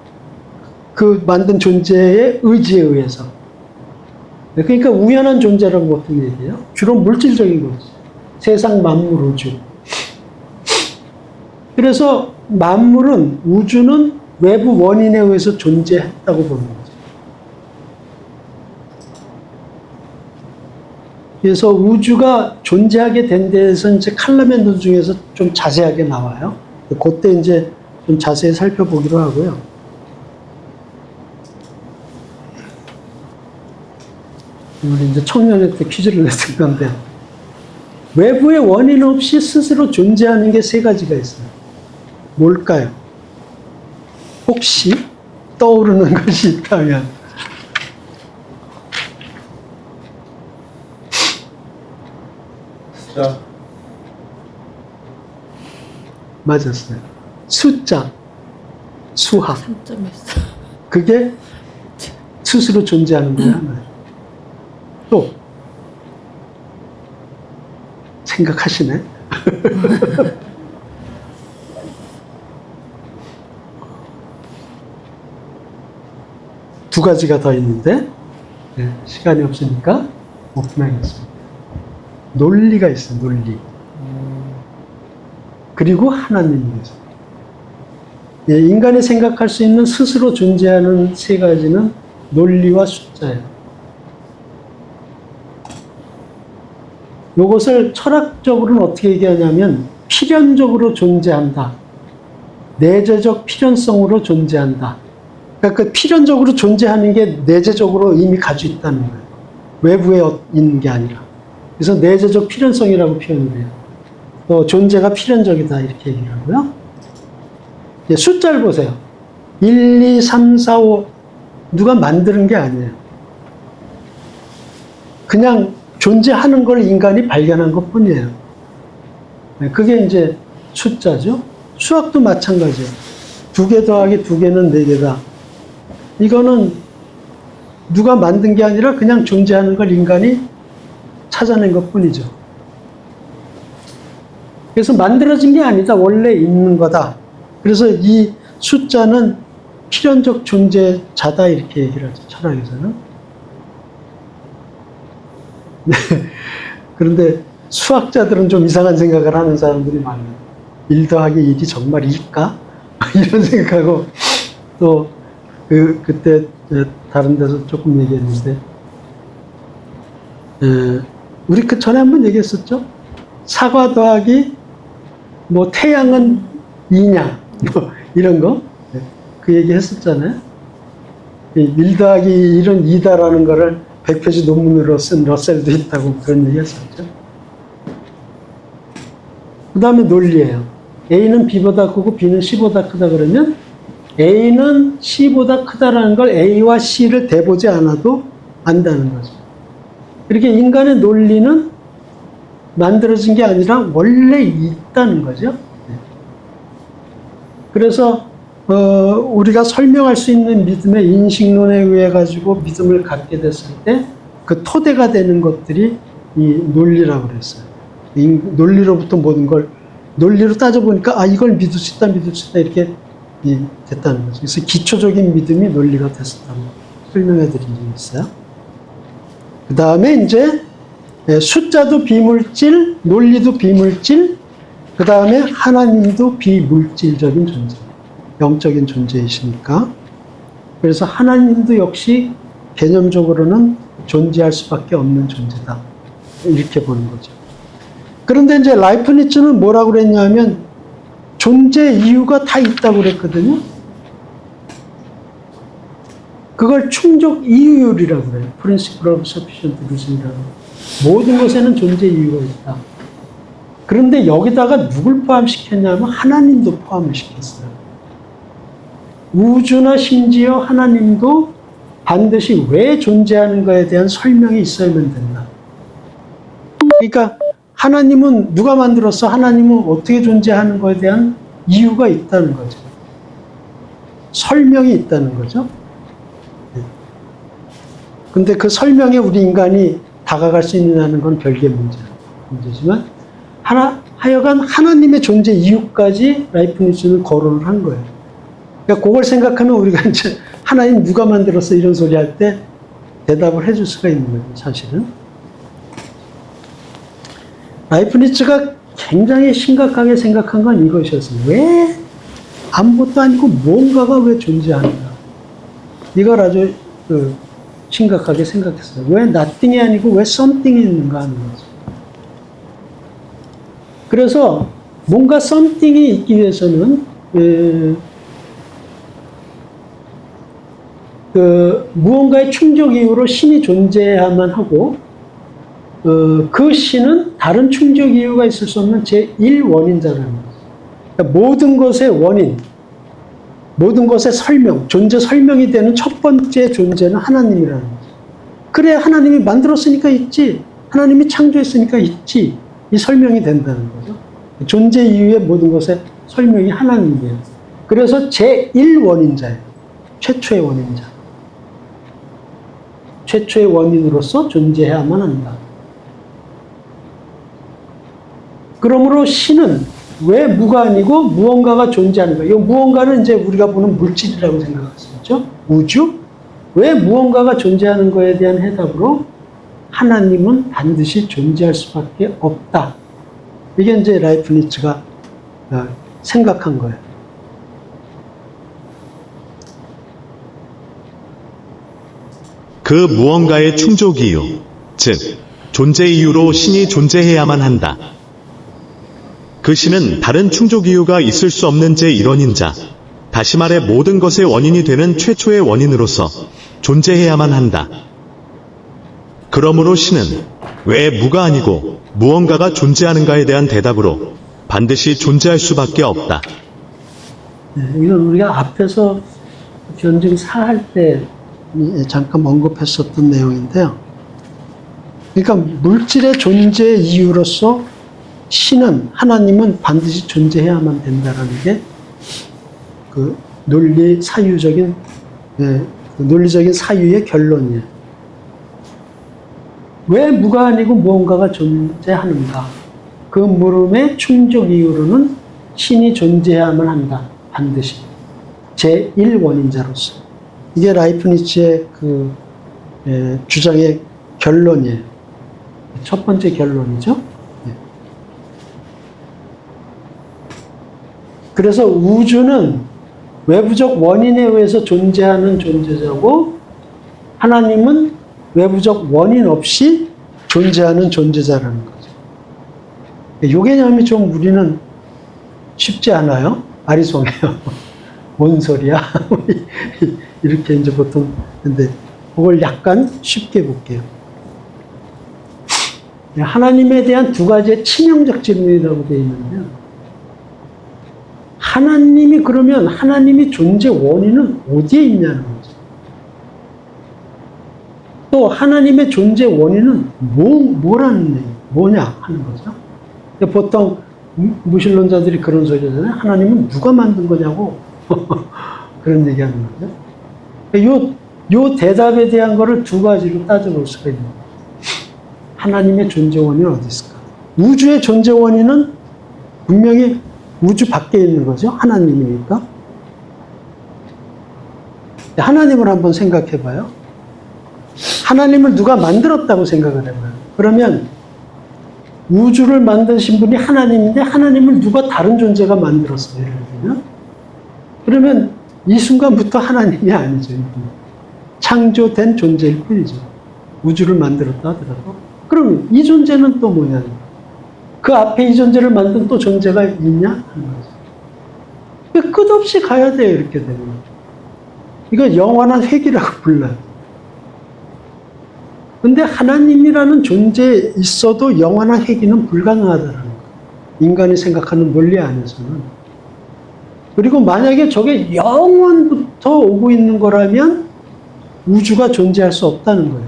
그 만든 존재의 의지에 의해서. 그러니까 우연한 존재라고 보통 얘기해요. 주로 물질적인 거지. 세상 만물 우주. 그래서 만물은, 우주는 외부 원인에 의해서 존재했다고 보는 거죠. 그래서 우주가 존재하게 된 데에서 이제 칼라멘돈 중에서 좀 자세하게 나와요. 그때 이제 좀 자세히 살펴보기로 하고요. 우리 이제 청년회 때 퀴즈를 냈을 건데, 외부의 원인 없이 스스로 존재하는 게 세 가지가 있어요. 뭘까요? 혹시 떠오르는 것이 있다면? 자, 맞았어요. 숫자, 수학. 3.14. 그게 스스로 존재하는 거야. 또 생각하시네. 두 가지가 더 있는데 네, 시간이 없으니까 오픈하겠습니다. 논리가 있어요. 논리. 그리고 하나님께서. 예, 인간이 생각할 수 있는 스스로 존재하는 세 가지는 논리와 숫자예요. 이것을 철학적으로는 어떻게 얘기하냐면 필연적으로 존재한다. 내재적 필연성으로 존재한다. 그러니까 그 필연적으로 존재하는 게 내재적으로 이미 가지고 있다는 거예요. 외부에 있는 게 아니라. 그래서 내재적 필연성이라고 표현을 해요. 또 존재가 필연적이다 이렇게 얘기를 하고요. 이제 숫자를 보세요. 1, 2, 3, 4, 5 누가 만드는 게 아니에요. 그냥 존재하는 걸 인간이 발견한 것 뿐이에요. 그게 이제 숫자죠. 수학도 마찬가지예요. 2개 더하기 2개는 4개다. 이거는 누가 만든 게 아니라 그냥 존재하는 걸 인간이 찾아낸 것 뿐이죠. 그래서 만들어진 게 아니다. 원래 있는 거다. 그래서 이 숫자는 필연적 존재자다 이렇게 얘기를 하죠. 철학에서는. 네. 그런데 수학자들은 좀 이상한 생각을 하는 사람들이 많아요. 1 더하기 1이 정말 2일까? 이런 생각하고 또 그때 다른 데서 조금 얘기했는데 우리 그 전에 한번 얘기했었죠? 사과 더하기 뭐 태양은 2냐 뭐 이런 거 그 얘기 했었잖아요. 1 더하기 1은 2다라는 거를 100페이지 논문으로 쓴 러셀도 있다고 그런 얘기 했었죠. 그 다음에 논리예요. A는 B보다 크고 B는 C보다 크다 그러면 A는 C보다 크다라는 걸 A와 C를 대보지 않아도 안다는 거죠. 이렇게 인간의 논리는 만들어진 게 아니라 원래 있다는 거죠. 그래서 우리가 설명할 수 있는 믿음의 인식론에 의해 가지고 믿음을 갖게 됐을 때 그 토대가 되는 것들이 이 논리라고 그랬어요. 이 논리로부터 모든 걸 논리로 따져보니까 아 이걸 믿을 수 있다 믿을 수 있다 이렇게 됐다는 거죠. 그래서 기초적인 믿음이 논리가 됐었다고 설명해 드린 적이 있어요. 그 다음에 이제 숫자도 비물질, 논리도 비물질, 그 다음에 하나님도 비물질적인 존재, 영적인 존재이시니까. 그래서 하나님도 역시 개념적으로는 존재할 수밖에 없는 존재다. 이렇게 보는 거죠. 그런데 이제 라이프니츠는 뭐라고 그랬냐면 존재 이유가 다 있다고 그랬거든요. 그걸 충족 이유율이라고 그래요. Principle of Sufficient Reason이라고. 모든 것에는 존재 이유가 있다. 그런데 여기다가 누굴 포함시켰냐면 하나님도 포함을 시켰어요. 우주나 심지어 하나님도 반드시 왜 존재하는 것에 대한 설명이 있어야만 된다. 그러니까 하나님은 누가 만들었어? 하나님은 어떻게 존재하는 것에 대한 이유가 있다는 거죠. 설명이 있다는 거죠. 근데 그 설명에 우리 인간이 다가갈 수 있느냐는 건 별개의 문제지만 하여간 하나님의 존재 이유까지 라이프니츠는 거론을 한 거예요. 그러니까 그걸 생각하면 우리가 이제 하나님 누가 만들었어 이런 소리 할 때 대답을 해줄 수가 있는 거예요. 사실은 라이프니츠가 굉장히 심각하게 생각한 건 이것이었어요. 왜 아무것도 아니고 뭔가가 왜 존재하는가. 이걸 아주 심각하게 생각했어요. 왜 nothing이 아니고 왜 something이 있는가 하는 거죠. 그래서 뭔가 something이 있기 위해서는 무언가의 충족 이유로 신이 존재해야만 하고 그 신은 다른 충족 이유가 있을 수 없는 제1원인자라는 거죠. 그러니까 모든 것의 원인, 모든 것의 설명, 존재 설명이 되는 첫 번째 존재는 하나님이라는 거죠. 그래, 하나님이 만들었으니까 있지. 하나님이 창조했으니까 있지. 이 설명이 된다는 거죠. 존재 이유의 모든 것의 설명이 하나님이에요. 그래서 제1원인자예요. 최초의 원인자. 최초의 원인으로서 존재해야만 한다. 그러므로 신은 왜 무가 아니고 무언가가 존재하는가? 이 무언가는 이제 우리가 보는 물질이라고 생각할 수 있죠. 우주? 왜 무언가가 존재하는 거에 대한 해답으로 하나님은 반드시 존재할 수밖에 없다. 이게 이제 라이프니츠가 생각한 거예요. 그 무언가의 충족 이유, 즉 존재 이유로 신이 존재해야만 한다. 그 신은 다른 충족 이유가 있을 수 없는 제1원인자, 다시 말해 모든 것의 원인이 되는 최초의 원인으로서 존재해야만 한다. 그러므로 신은 왜 무가 아니고 무언가가 존재하는가에 대한 대답으로 반드시 존재할 수밖에 없다. 이건 우리가 앞에서 변증 4할 때 잠깐 언급했었던 내용인데요. 그러니까 물질의 존재 이유로서 신은, 하나님은 반드시 존재해야만 된다는 게 그 논리적인 사유의 결론이에요. 왜 무가 아니고 무언가가 존재하는가? 그 물음의 충족 이유로는 신이 존재해야만 한다. 반드시. 제1원인자로서. 이게 라이프니츠의 주장의 결론이에요. 첫 번째 결론이죠. 그래서 우주는 외부적 원인에 의해서 존재하는 존재자고 하나님은 외부적 원인 없이 존재하는 존재자라는 거죠. 이 개념이 좀 우리는 쉽지 않아요. 아리송해요. 뭔 소리야? 이렇게 이제 보통, 근데 그걸 약간 쉽게 볼게요. 하나님에 대한 두 가지의 치명적 질문이라고 되어 있는데요. 하나님이 그러면 하나님이 존재 원인은 어디에 있냐는 거죠. 또 하나님의 존재 원인은 뭐라는 얘기, 뭐냐 하는 거죠. 보통 무신론자들이 그런 소리 하잖아요. 하나님은 누가 만든 거냐고 그런 얘기하는 거죠. 요 대답에 대한 거를 두 가지로 따져볼 수가 있는 거예요. 하나님의 존재 원인은 어디 있을까? 우주의 존재 원인은 분명히 우주 밖에 있는 거죠. 하나님이니까. 하나님을 한번 생각해 봐요. 하나님을 누가 만들었다고 생각을 해봐요. 그러면 우주를 만드신 분이 하나님인데 하나님을 누가 다른 존재가 만들었어요. 예를 들면. 그러면 이 순간부터 하나님이 아니죠. 창조된 존재일 뿐이죠. 우주를 만들었다 하더라도. 그럼 이 존재는 또 뭐냐? 그 앞에 이 존재를 만든 또 존재가 있냐? 하는 거죠. 끝없이 가야 돼요. 이렇게 되면. 이거 영원한 회귀라고 불러요. 근데 하나님이라는 존재에 있어도 영원한 회귀는 불가능하다는 거예요. 인간이 생각하는 논리 안에서는. 그리고 만약에 저게 영원부터 오고 있는 거라면 우주가 존재할 수 없다는 거예요.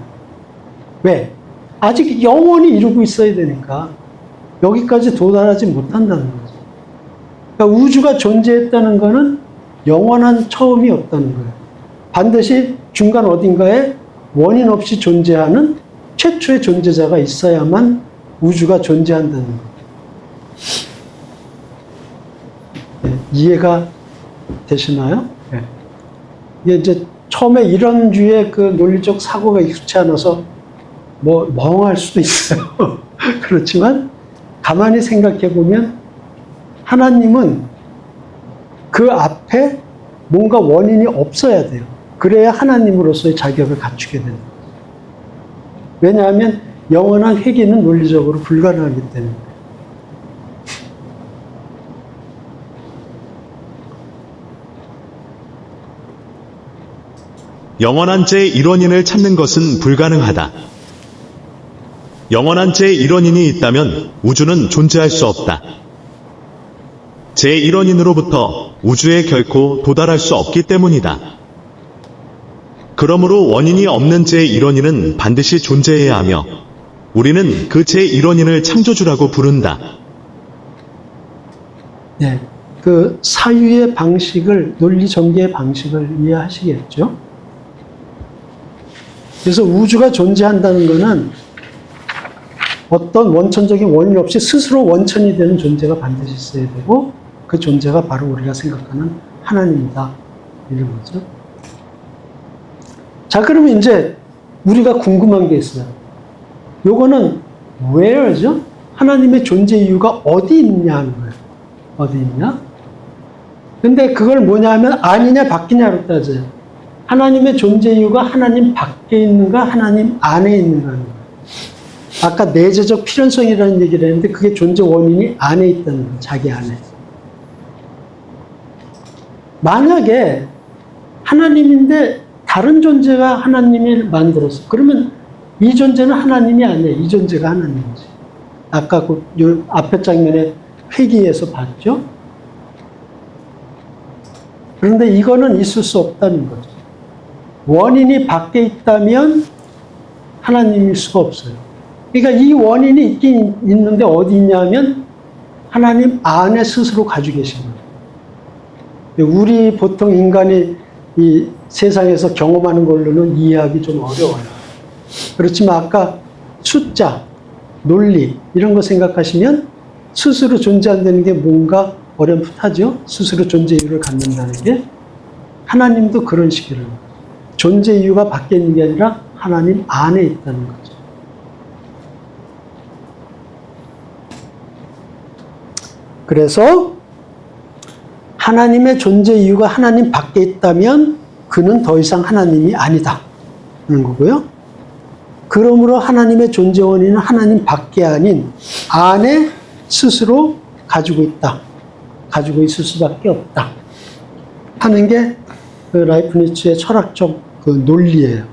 왜? 아직 영원히 이루고 있어야 되니까 여기까지 도달하지 못한다는 거죠. 그러니까 우주가 존재했다는 거는 영원한 처음이 없다는 거예요. 반드시 중간 어딘가에 원인 없이 존재하는 최초의 존재자가 있어야만 우주가 존재한다는 것. 네, 이해가 되시나요? 네. 이게 이제 처음에 이런 류의 그 논리적 사고가 익숙치 않아서 뭐 멍할 수도 있어요. 그렇지만 가만히 생각해 보면 하나님은 그 앞에 뭔가 원인이 없어야 돼요. 그래야 하나님으로서의 자격을 갖추게 됩니다. 왜냐하면 영원한 회귀는 논리적으로 불가능하기 때문에. 영원한 제1원인을 찾는 것은 불가능하다. 영원한 제1원인이 있다면 우주는 존재할 수 없다. 제1원인으로부터 우주에 결코 도달할 수 없기 때문이다. 그러므로 원인이 없는 제1원인은 반드시 존재해야 하며 우리는 그 제1원인을 창조주라고 부른다. 네, 그 사유의 방식을, 논리 전개의 방식을 이해하시겠죠? 그래서 우주가 존재한다는 것은 어떤 원천적인 원인 없이 스스로 원천이 되는 존재가 반드시 있어야 되고 그 존재가 바로 우리가 생각하는 하나님이다. 이런 거죠. 자, 그러면 이제 우리가 궁금한 게 있어요. 요거는 where죠? 하나님의 존재 이유가 어디 있냐 하는 거예요. 어디 있냐? 근데 그걸 뭐냐 하면 아니냐 바뀌냐로 따져요. 하나님의 존재 이유가 하나님 밖에 있는가 하나님 안에 있는가 하는 거예요. 아까 내재적 필연성이라는 얘기를 했는데 그게 존재 원인이 안에 있다는 거예요. 자기 안에. 만약에 하나님인데 다른 존재가 하나님이 만들었어. 그러면 이 존재는 하나님이 아니에요. 이 존재가 하나님이지. 아까 그 앞에 장면에 회귀에서 봤죠? 그런데 이거는 있을 수 없다는 거죠. 원인이 밖에 있다면 하나님일 수가 없어요. 그러니까 이 원인이 있긴 있는데 어디 있냐면 하나님 안에 스스로 가지고 계신 거예요. 우리 보통 인간이 이 세상에서 경험하는 걸로는 이해하기 좀 어려워요. 그렇지만 아까 숫자, 논리 이런 거 생각하시면 스스로 존재한다는 게 뭔가 어렴풋하죠? 스스로 존재 이유를 갖는다는 게. 하나님도 그런 식이에요. 존재 이유가 밖에 있는 게 아니라 하나님 안에 있다는 거죠. 그래서 하나님의 존재 이유가 하나님 밖에 있다면 그는 더 이상 하나님이 아니다 하는 거고요. 그러므로 하나님의 존재 원인은 하나님 밖에 아닌 안에 스스로 가지고 있다. 가지고 있을 수밖에 없다. 하는 게 그 라이프니츠의 철학적 그 논리예요.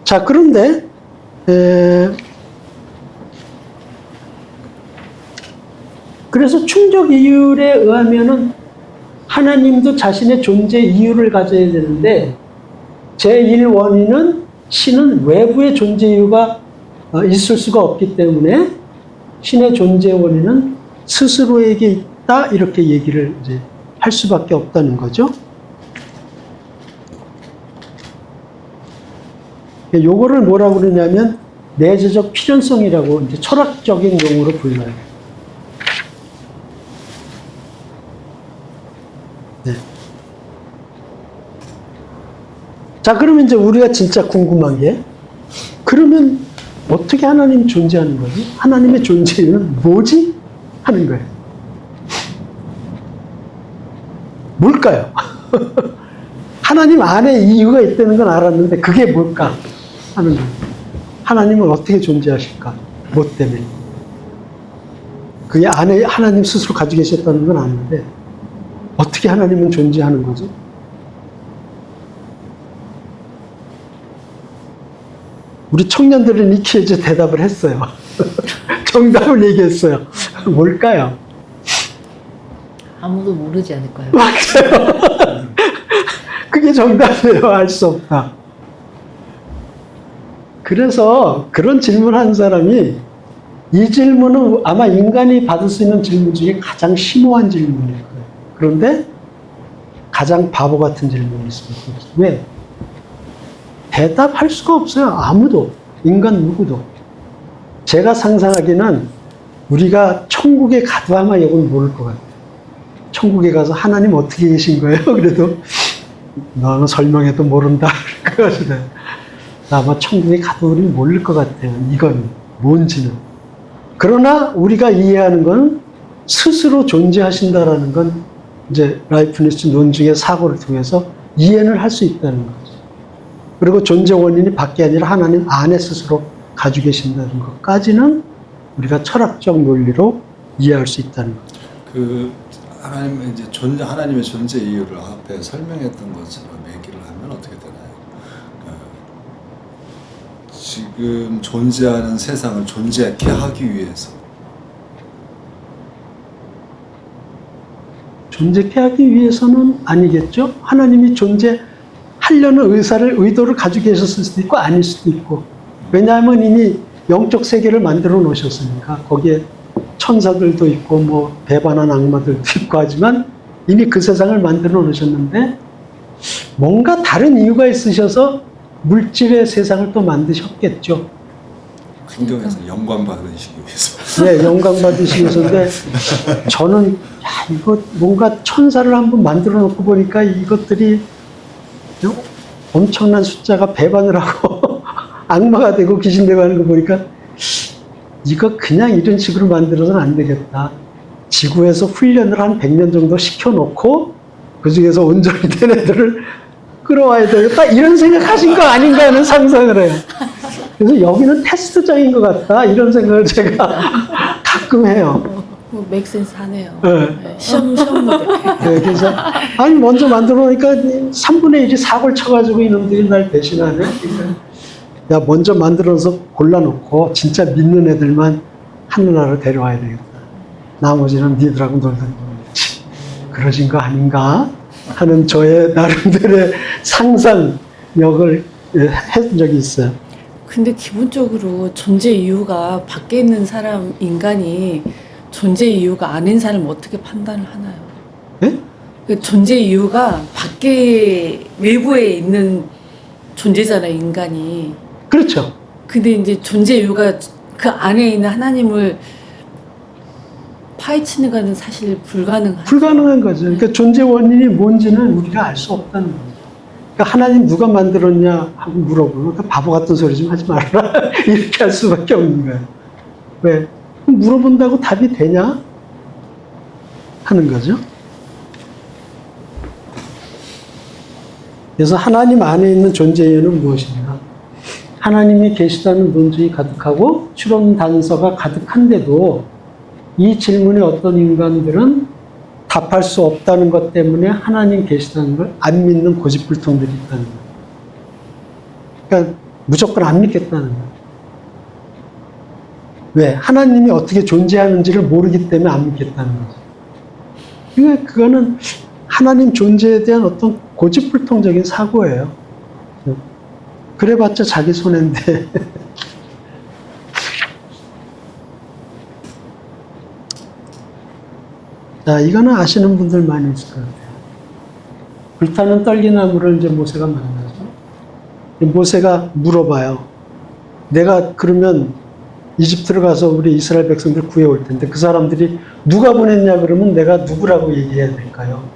자, 그런데 그래서 충족 이율에 의하면은 하나님도 자신의 존재 이유를 가져야 되는데 제1원인은 신은 외부의 존재 이유가 있을 수가 없기 때문에 신의 존재 원인은 스스로에게 있다 이렇게 얘기를 이제 할 수밖에 없다는 거죠. 요거를 뭐라고 그러냐면 내재적 필연성이라고 이제 철학적인 용어로 불러요. 네. 자, 그러면 이제 우리가 진짜 궁금한 게 그러면 어떻게 하나님이 존재하는 거지? 하나님의 존재는 뭐지? 하는 거예요. 뭘까요? 하나님 안에 이유가 있다는 건 알았는데 그게 뭘까? 하는 거예요. 하나님은 어떻게 존재하실까? 뭐 때문에? 그게 안에 하나님 스스로 가지고 계셨다는 건 아는데 어떻게 하나님은 존재하는 거죠? 우리 청년들은 익히 이제 대답을 했어요. 정답을 얘기했어요. 뭘까요? 아무도 모르지 않을까요? 맞아요. 그게 정답이에요. 알 수 없다. 그래서 그런 질문하는 사람이 이 질문은 아마 인간이 받을 수 있는 질문 중에 가장 심오한 질문일 거예요. 그런데 가장 바보 같은 질문이 있습니다. 왜? 대답할 수가 없어요. 아무도. 인간 누구도. 제가 상상하기는 우리가 천국에 가도 아마 이걸 모를 것 같아요. 천국에 가서 하나님 어떻게 계신 거예요? 그래도 너는 설명해도 모른다. 그러시네. 아마 천국에 가도 우리는 모를 것 같아요. 이건 뭔지는. 그러나 우리가 이해하는 건 스스로 존재하신다라는 건 이제 라이프니츠 논증의 사고를 통해서 이해는 할 수 있다는 거죠. 그리고 존재 원인이 밖에 아니라 하나님 안에 스스로 가지고 계신다는 것까지는 우리가 철학적 논리로 이해할 수 있다는 거죠. 그 하나님의 이제 하나님의 존재 이유를 앞에 설명했던 것처럼 얘기를 하면 어떻게 되나요? 지금 존재하는 세상을 존재하게 하기 위해서 존재케 하기 위해서는 아니겠죠. 하나님이 존재하려는 의도를 가지고 계셨을 수도 있고 아닐 수도 있고. 왜냐하면 이미 영적 세계를 만들어 놓으셨으니까 거기에 천사들도 있고 뭐 배반한 악마들도 있고 하지만 이미 그 세상을 만들어 놓으셨는데 뭔가 다른 이유가 있으셔서 물질의 세상을 또 만드셨겠죠. 환경에서 영광 받으시기 위해서. 네, 영광 받으시기 위해서인데 저는 야, 이거 뭔가 천사를 한번 만들어 놓고 보니까 이것들이 엄청난 숫자가 배반을 하고 악마가 되고 귀신 되고 하는 거 보니까 이거 그냥 이런 식으로 만들어서는 안 되겠다. 지구에서 훈련을 한 100년 정도 시켜놓고 그 중에서 온전히 된 애들을 끌어와야 되겠다. 이런 생각하신 거 아닌가 하는 상상을 해요. 그래서 여기는 테스트장인 것 같다. 이런 생각을 제가 가끔 해요. 뭐 맥센스 하네요. 네. 네, 시험 무대. 네, 그래서 아니 먼저 만들어 놓으니까 3분의 1이 사고를 쳐가지고 이놈들이 날 배신하네. 야 먼저 만들어서 골라놓고 진짜 믿는 애들만 하늘나라로 데려와야 되겠다. 나머지는 니들하고 놀다 보겠지. 그러신 거 아닌가 하는 저의 나름대로의 상상력을 했던 적이 있어요. 근데 기본적으로 존재 이유가 밖에 있는 사람, 인간이 존재 이유가 아닌 사람을 어떻게 판단을 하나요? 네? 그 존재 이유가 밖에 외부에 있는 존재잖아요, 인간이. 그렇죠. 근데 이제 존재 이유가 그 안에 있는 하나님을 파헤치는 거는 사실 불가능하죠. 불가능한 거죠. 그러니까 존재 원인이 뭔지는 우리가 알 수 없다는 거죠. 그러니까 하나님 누가 만들었냐 하고 물어보면 그러니까 바보 같은 소리 좀 하지 말아라. 이렇게 할 수밖에 없는 거예요. 왜? 물어본다고 답이 되냐? 하는 거죠. 그래서 하나님 안에 있는 존재 이유는 무엇인가? 하나님이 계시다는 논증이 가득하고 추론 단서가 가득한데도 이 질문에 어떤 인간들은 답할 수 없다는 것 때문에 하나님 계시다는 걸 안 믿는 고집불통들이 있다는 거예요. 그러니까 무조건 안 믿겠다는 거예요. 왜? 하나님이 어떻게 존재하는지를 모르기 때문에 안 믿겠다는 거죠. 그러니까 그거는 하나님 존재에 대한 어떤 고집불통적인 사고예요. 그래봤자 자기 손해인데. 자, 이거는 아시는 분들 많이 있을 것 같아요. 불타는 떨기나무를 이제 모세가 만나죠. 모세가 물어봐요. 내가 그러면 이집트로 가서 우리 이스라엘 백성들 구해올 텐데 그 사람들이 누가 보냈냐 그러면 내가 누구라고 얘기해야 될까요?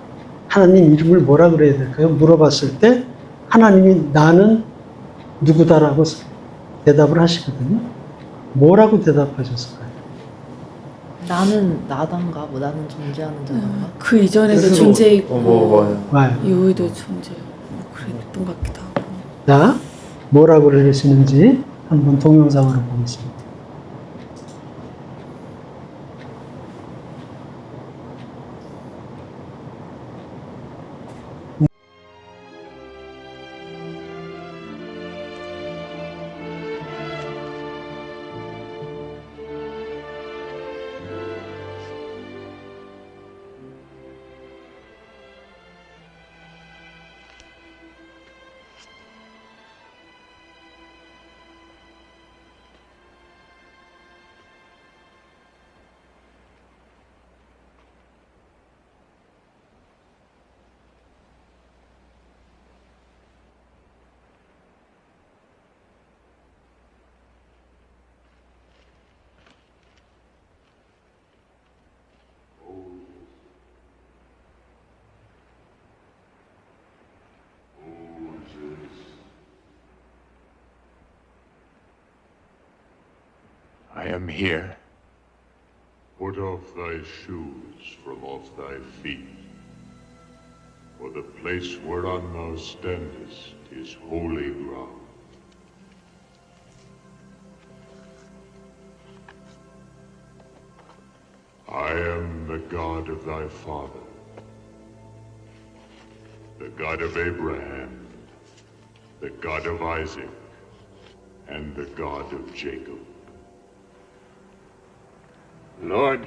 하나님 이름을 뭐라 그래야 될까요? 물어봤을 때 하나님이 나는 누구다라고 대답을 하시거든요. 뭐라고 대답하셨을까요? 나는 나단가 뭐 나는 존재하는 자인가? 그 이전에도 스스로, 존재 있고 와요. 이후에도 존재 뭐 그랬던 것 같기도 하고. 자, 뭐라고 그러시는지 한번 동영상으로 보겠습니다. I am here. Put off thy shoes from off thy feet, for the place whereon thou standest is holy ground. I am the God of thy father, the God of Abraham, the God of Isaac, and the God of Jacob. Lord,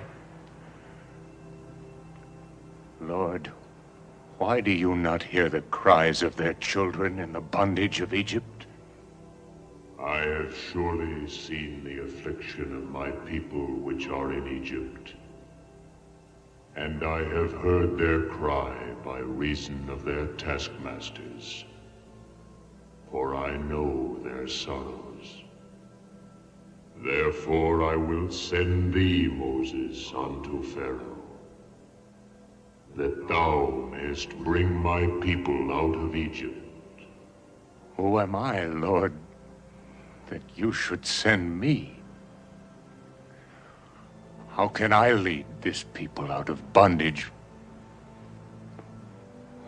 why do you not hear the cries of their children in the bondage of Egypt? I have surely seen the affliction of my people which are in Egypt, and I have heard their cry by reason of their taskmasters, for I know their sorrows. Therefore I will send thee, Moses, unto Pharaoh, that thou mayest bring my people out of Egypt. Who am I, Lord, that you should send me? How can I lead this people out of bondage?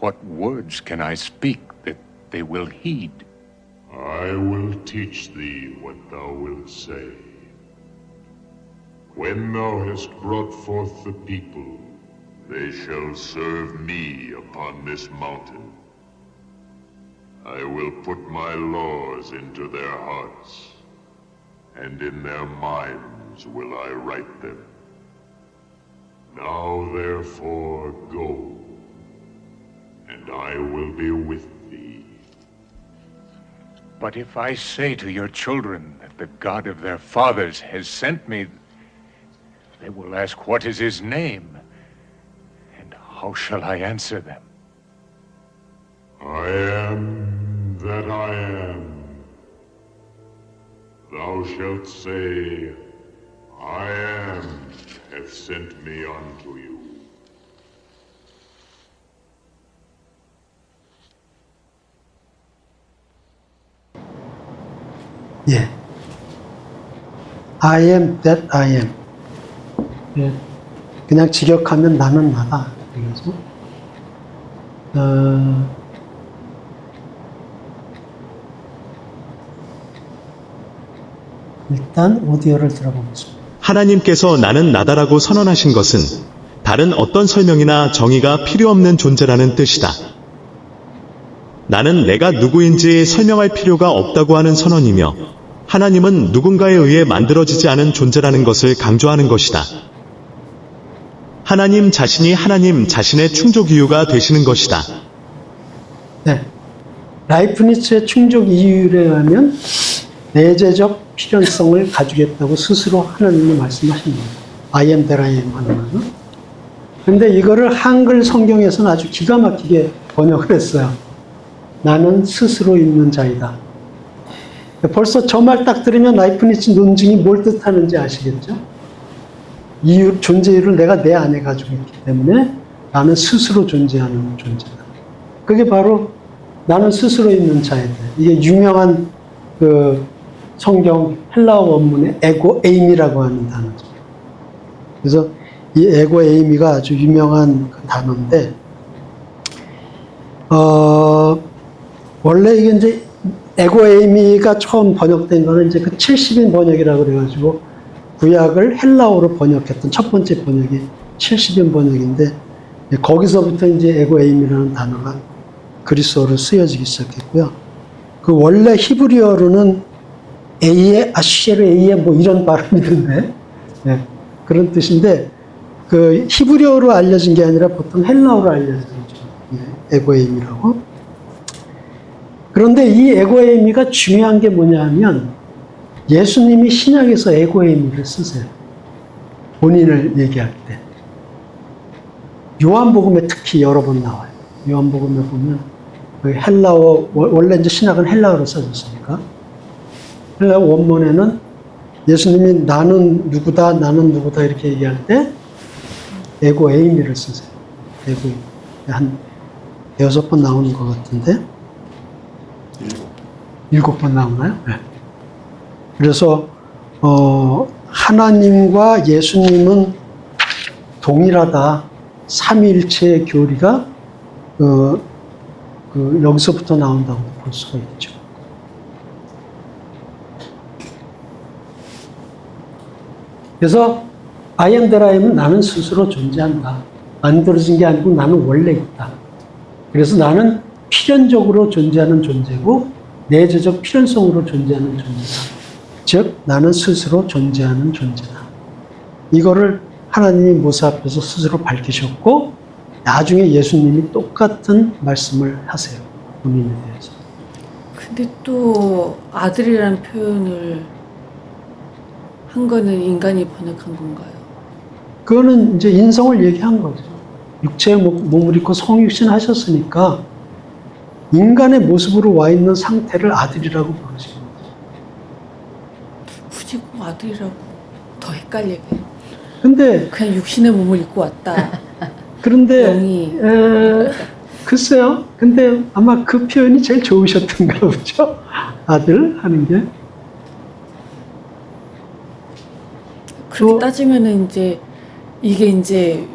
What words can I speak that they will heed? I will teach thee what thou wilt say. When thou hast brought forth the people, they shall serve me upon this mountain. I will put my laws into their hearts, and in their minds will I write them. Now therefore go, and I will be with thee. But if I say to your children that the God of their fathers has sent me, they will ask, what is his name? And how shall I answer them? I am that I am. Thou shalt say, I am hath sent me unto you. 예. I am that I am. 예. 그냥 직역하면 나는 나다. 그래서 일단 오디오를 들어보겠습니다. 하나님께서 나는 나다라고 선언하신 것은 다른 어떤 설명이나 정의가 필요 없는 존재라는 뜻이다. 나는 내가 누구인지 설명할 필요가 없다고 하는 선언이며 하나님은 누군가에 의해 만들어지지 않은 존재라는 것을 강조하는 것이다. 하나님 자신이 하나님 자신의 충족 이유가 되시는 것이다. 네. 라이프니츠의 충족 이유에 의하면 내재적 필연성을 가지겠다고 스스로 하나님이 말씀하십니다. I am that I am 하는 거는. 근데 이거를 한글 성경에서는 아주 기가 막히게 번역을 했어요. 나는 스스로 있는 자이다. 벌써 저 말 딱 들으면 라이프니츠 논증이 뭘 뜻하는지 아시겠죠? 이유, 존재 이유를 내가 내 안에 가지고 있기 때문에 나는 스스로 존재하는 존재다. 그게 바로 나는 스스로 있는 자이다. 이게 유명한 그 성경 헬라어 원문의 에고 에이미라고 하는 단어죠. 그래서 이 에고 에이미가 아주 유명한 그 단어인데, 원래 이게 이제 에고 에이미가 처음 번역된 거는 이제 그 70인 번역이라고 그래가지고 구약을 헬라어로 번역했던 첫 번째 번역이 70인 번역인데, 거기서부터 이제 에고 에이미라는 단어가 그리스어로 쓰여지기 시작했고요. 그 원래 히브리어로는 에이에 아시에르 에이에 뭐 이런 발음이던데, 네, 그런 뜻인데 그 히브리어로 알려진 게 아니라 보통 헬라어로 알려진 거죠. 네, 에고에임이라고. 그런데 이 에고에이미가 중요한 게 뭐냐면 예수님이 신약에서 에고에이미를 쓰세요. 본인을 얘기할 때. 요한복음에 특히 여러 번 나와요. 요한복음에 보면 그 헬라어, 원래 이제 신약은 헬라어로 써졌으니까. 헬라어 원문에는 예수님이 나는 누구다, 나는 누구다 이렇게 얘기할 때 에고에이미를 쓰세요. 에고에이미. 한 6번 나오는 것 같은데. 7번 나오나요? 네. 그래서 하나님과 예수님은 동일하다. 삼위일체의 교리가 여기서부터 나온다고 볼 수가 있죠. 그래서 I am that I am은 나는 스스로 존재한다. 만들어진 게 아니고 나는 원래 있다. 그래서 나는 필연적으로 존재하는 존재고 내재적 필연성으로 존재하는 존재다. 즉 나는 스스로 존재하는 존재다. 이거를 하나님이 모세 앞에서 스스로 밝히셨고 나중에 예수님이 똑같은 말씀을 하세요. 본인에 대해서. 근데 또 아들이라는 표현을 한 거는 인간이 번역한 건가요? 그거는 이제 인성을 얘기한 거죠. 육체의 몸을 입고 성육신 하셨으니까 인간의 모습으로 와 있는 상태를 아들이라고 부르신 거죠. 굳이 꼭 아들이라고 더 헷갈리게. 근데 그냥 육신의 몸을 입고 왔다. 그런데 영이. 글쎄요. 근데 아마 그 표현이 제일 좋으셨던가 보죠. 아들 하는 게. 그렇게 따지면은 이제 이게 이제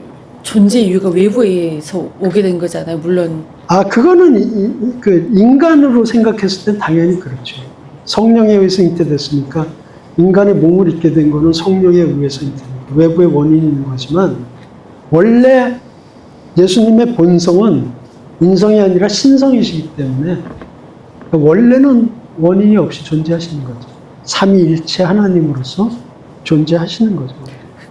존재 이유가 외부에서 오게 된 거잖아요. 물론 그거는 그 인간으로 생각했을 땐 당연히 그렇죠. 성령에 의해서 잉태됐으니까 인간의 몸을 입게 된 거는 성령에 의해서 잉태된 거예요. 외부의 원인이 있는 거지만 원래 예수님의 본성은 인성이 아니라 신성이시기 때문에 원래는 원인이 없이 존재하시는 거죠. 삼위일체 하나님으로서 존재하시는 거죠.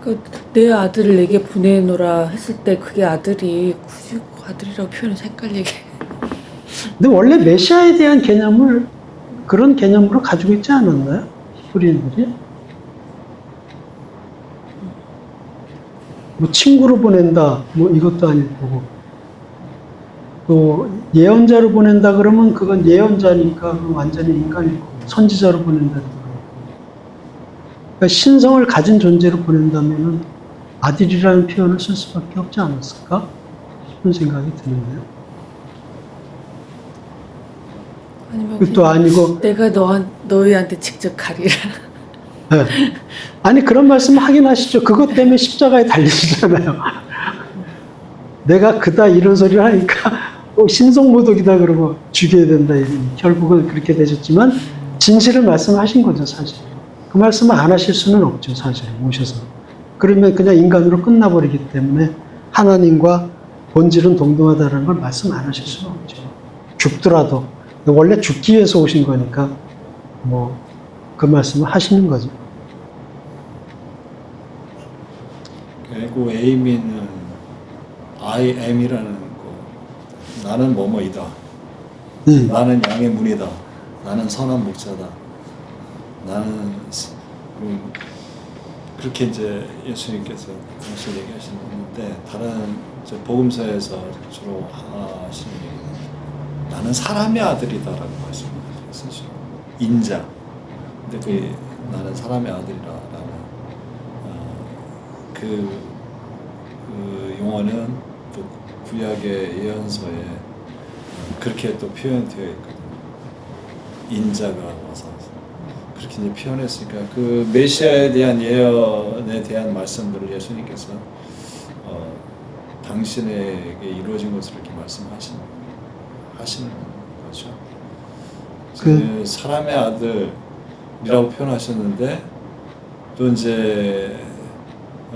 그러니까 내 아들을 내게 보내노라 했을 때 그게 아들이 굳이 아들이라고 표현해서 헷갈리게. 근데 원래 메시아에 대한 개념을 그런 개념으로 가지고 있지 않았나요? 히브리인들이? 뭐 친구로 보낸다, 뭐 이것도 아닐 거고. 또 예언자로 보낸다 그러면 그건 예언자니까 그건 완전히 인간일 거고. 선지자로 보낸다도 그렇고. 그러니까 신성을 가진 존재로 보낸다면은 아들이라는 표현을 쓸 수밖에 없지 않았을까? 싶은 생각이 드는데요. 아니면 그것도 아니고 내가 너희한테 직접 가리라. 네. 아니 그런 말씀 하긴 하시죠. 그것 때문에 십자가에 달리시잖아요. 내가 그다 이런 소리를 하니까 신성모독이다 그러고 죽여야 된다. 결국은 그렇게 되셨지만 진실을 말씀하신 거죠. 사실. 그 말씀을 안 하실 수는 없죠. 사실 오셔서. 그러면 그냥 인간으로 끝나버리기 때문에 하나님과 본질은 동등하다는 걸 말씀 안 하실 수는 없죠. 죽더라도 원래 죽기 위해서 오신 거니까 뭐 그 말씀을 하시는 거죠. 결국 에이미는 I am이라는 거, 나는 뭐뭐이다. 나는 양의 문이다. 나는 선한 목자다. 나는 그렇게 이제 예수님께서 당시 얘기하시는데 다른 이제 복음서에서 주로 하시는 얘기는 나는 사람의 아들이다라고 말씀하셨어요. 인자. 근데 그 나는 사람의 아들이라라는 그 용어는 또 구약의 예언서에 그렇게 또 표현되어 있거든요. 인자가 와서 그렇게 이제 표현했으니까 그 메시아에 대한 예언에 대한 말씀들을 예수님께서 당신에게 이루어진 것을 이렇게 말씀하시는 거죠. 그 사람의 아들이라고 표현하셨는데 또 이제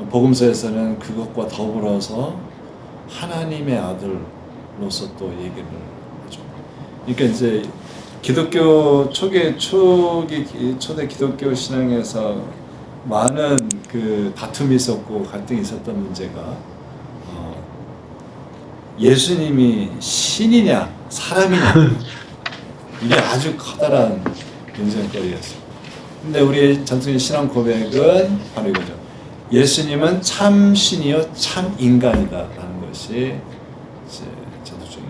복음서에서는 그것과 더불어서 하나님의 아들로서 또 얘기를 하죠. 그러니까 이제 기독교 초대 기독교 신앙에서 많은 그 다툼이 있었고 갈등이 있었던 문제가 예수님이 신이냐 사람이냐 이게 아주 커다란 논쟁거리였어요. 근데 우리의 전통의 신앙 고백은 바로 이거죠. 예수님은 참 신이요 참 인간이다라는 것이 이제 전통적인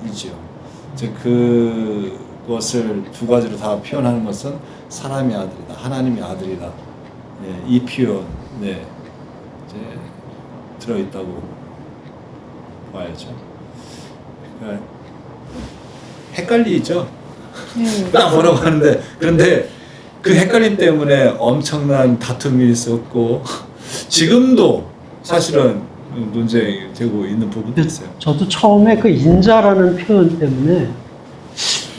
고백이죠. 이제 그것을 두 가지로 다 표현하는 것은 사람의 아들이다, 하나님의 아들이다. 네, 이 표현에 이제 들어있다고 봐야죠. 그러니까 헷갈리죠. 나 뭐라고 하는데 그런데 그 헷갈림 때문에 엄청난 다툼이 있었고 지금도 사실은 논쟁이 되고 있는 부분도 있어요. 저도 처음에 그 인자라는 표현 때문에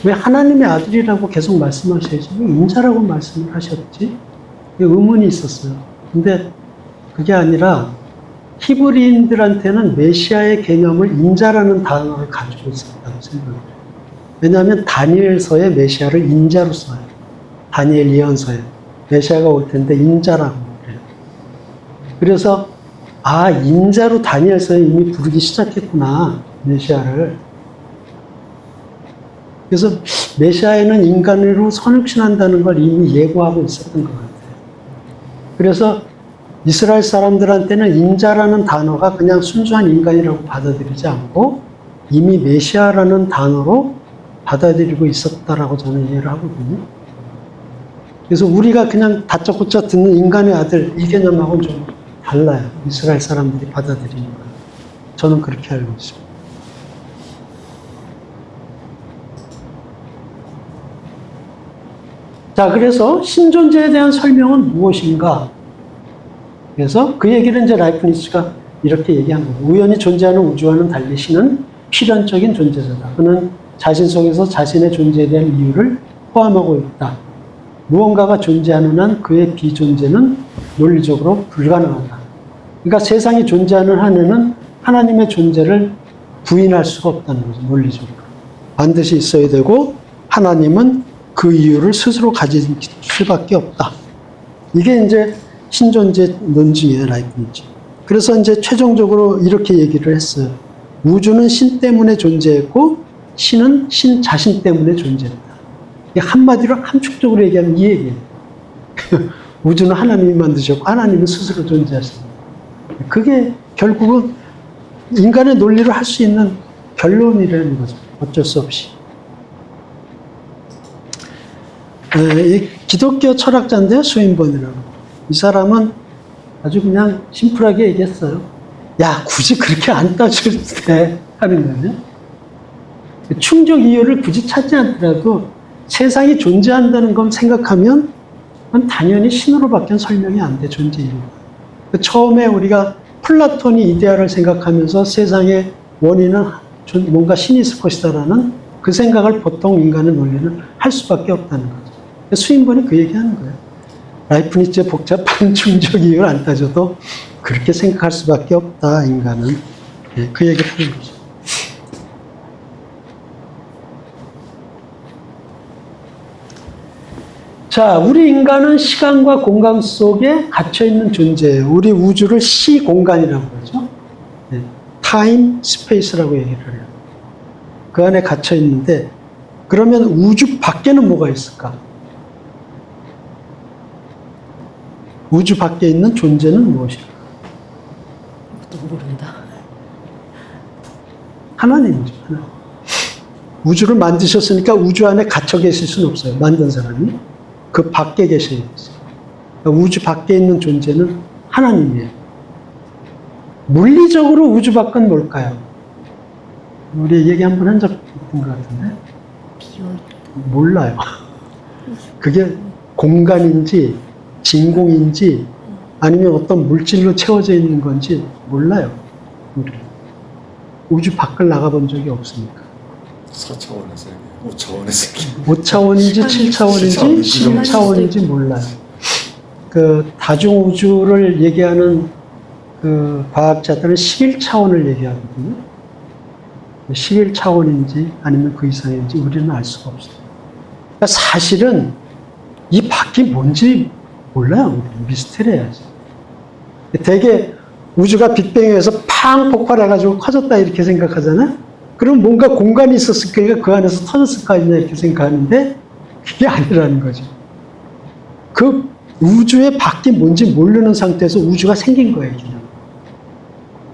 왜 하나님의 아들이라고 계속 말씀하셔야지 왜 인자라고 말씀을 하셨지? 의문이 있었어요. 근데 그게 아니라 히브리인들한테는 메시아의 개념을 인자라는 단어를 가지고 있었다고 생각해요. 왜냐하면 다니엘서에 메시아를 인자로 써요. 다니엘 예언서에 메시아가 올 텐데 인자라고 그래요. 그래서 인자로 다니엘서에 이미 부르기 시작했구나, 메시아를. 그래서 메시아에는 인간으로 선육신한다는 걸 이미 예고하고 있었던 것 같아요. 그래서 이스라엘 사람들한테는 인자라는 단어가 그냥 순수한 인간이라고 받아들이지 않고 이미 메시아라는 단어로 받아들이고 있었다라고 저는 이해를 하거든요. 그래서 우리가 그냥 다짜고짜 듣는 인간의 아들 이 개념하고는 좀 달라요. 이스라엘 사람들이 받아들이는 거. 저는 그렇게 알고 있습니다. 자, 그래서 신존재에 대한 설명은 무엇인가? 그래서 그 얘기를 이제 라이프니츠가 이렇게 얘기한 거예요. 우연히 존재하는 우주와는 달리 신은 필연적인 존재자다. 그는 자신 속에서 자신의 존재에 대한 이유를 포함하고 있다. 무언가가 존재하는 한 그의 비존재는 논리적으로 불가능하다. 그러니까 세상이 존재하는 한에는 하나님의 존재를 부인할 수가 없다는 거죠. 논리적으로. 반드시 있어야 되고 하나님은 그 이유를 스스로 가질 수밖에 없다. 이게 이제 신존재 논증이에요, 라이프니츠. 그래서 이제 최종적으로 이렇게 얘기를 했어요. 우주는 신 때문에 존재했고 신은 신 자신 때문에 존재했다. 한마디로 함축적으로 얘기하면 이 얘기예요. 우주는 하나님이 만드셨고 하나님은 스스로 존재하십니다. 그게 결국은 인간의 논리로 할 수 있는 결론이라는 거죠. 어쩔 수 없이. 이 기독교 철학자인데요, 스윈번이라고. 이 사람은 아주 그냥 심플하게 얘기했어요. 야, 굳이 그렇게 안 따질 때 하는 거예요. 충족 이유를 굳이 찾지 않더라도 세상이 존재한다는 건 생각하면 그건 당연히 신으로밖에 설명이 안 돼, 존재 이유. 처음에 우리가 플라톤이 이데아를 생각하면서 세상의 원인은 뭔가 신이 있을 것이다라는 그 생각을 보통 인간의 논리는 할 수밖에 없다는 거죠. 스윈번이 그 얘기하는 거예요. 라이프니츠의 복잡한 충족 이유를 안 따져도 그렇게 생각할 수밖에 없다, 인간은. 네, 그 얘기를 하는 거죠. 자, 우리 인간은 시간과 공간 속에 갇혀있는 존재예요. 우리 우주를 시공간이라고 그러죠. 네, 타임, 스페이스라고 얘기를 해요. 그 안에 갇혀있는데 그러면 우주 밖에는 뭐가 있을까? 우주 밖에 있는 존재는 무엇일까? 그것도 모른다. 하나님이죠. 하나님. 우주를 만드셨으니까 우주 안에 갇혀 계실 수는 없어요. 만든 사람이. 그 밖에 계셔야 됐어요. 그러니까 우주 밖에 있는 존재는 하나님이에요. 물리적으로 우주 밖은 뭘까요? 우리 얘기 한번 한 적 있던 것 같은데? 몰라요. 그게 공간인지 진공인지 아니면 어떤 물질로 채워져 있는 건지 몰라요. 우리. 우주 밖을 나가본 적이 없으니까. 4차원의 세계, 5차원의 세계. 5차원인지 7차원인지 10차원인지 몰라요. 그 다중우주를 얘기하는 그 과학자들은 11차원을 얘기하거든요. 11차원인지 아니면 그 이상인지 우리는 알 수가 없어요. 그러니까 사실은 이 밖이 뭔지 몰라요. 미스터리해야지. 되게 우주가 빅뱅에 의해서 팡 폭발해가지고 커졌다 이렇게 생각하잖아요. 그럼 뭔가 공간이 있었을 거니까 그 안에서 터졌을 거 아니냐 이렇게 생각하는데 그게 아니라는 거죠. 그 우주의 밖이 뭔지 모르는 상태에서 우주가 생긴 거예요. 그냥.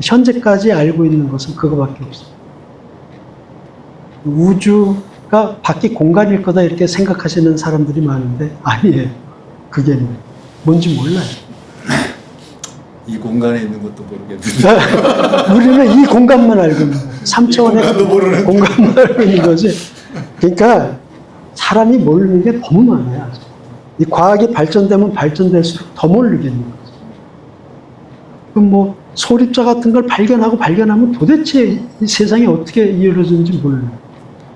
현재까지 알고 있는 것은 그거밖에 없어요. 우주가 밖이 공간일 거다 이렇게 생각하시는 사람들이 많은데 아니에요. 그게 뭔지 몰라요. 이 공간에 있는 것도 모르겠는데. 우리는 이 공간만 알고 있는 거예요. 3차원의 공간만 알고 있는 거지. 그러니까 사람이 모르는 게 너무 많아요. 아직. 이 과학이 발전되면 발전될수록 더 모르겠는 거죠. 그럼 뭐 소립자 같은 걸 발견하면 도대체 이 세상이 어떻게 이루어지는지 몰라요.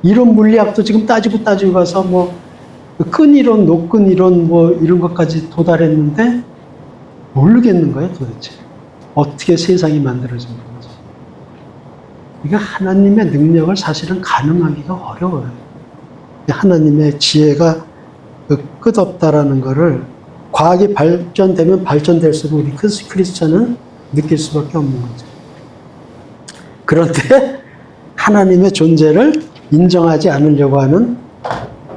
이론 물리학도 지금 따지고 가서 뭐 끈이론, 노끈이론 뭐 이런 것까지 도달했는데 모르겠는 거예요, 도대체. 어떻게 세상이 만들어진 건지. 그러니까 하나님의 능력을 사실은 가늠하기가 어려워요. 하나님의 지혜가 끝없다라는 거를 과학이 발전되면 발전될수록 우리 크리스천은 느낄 수밖에 없는 거죠. 그런데 하나님의 존재를 인정하지 않으려고 하는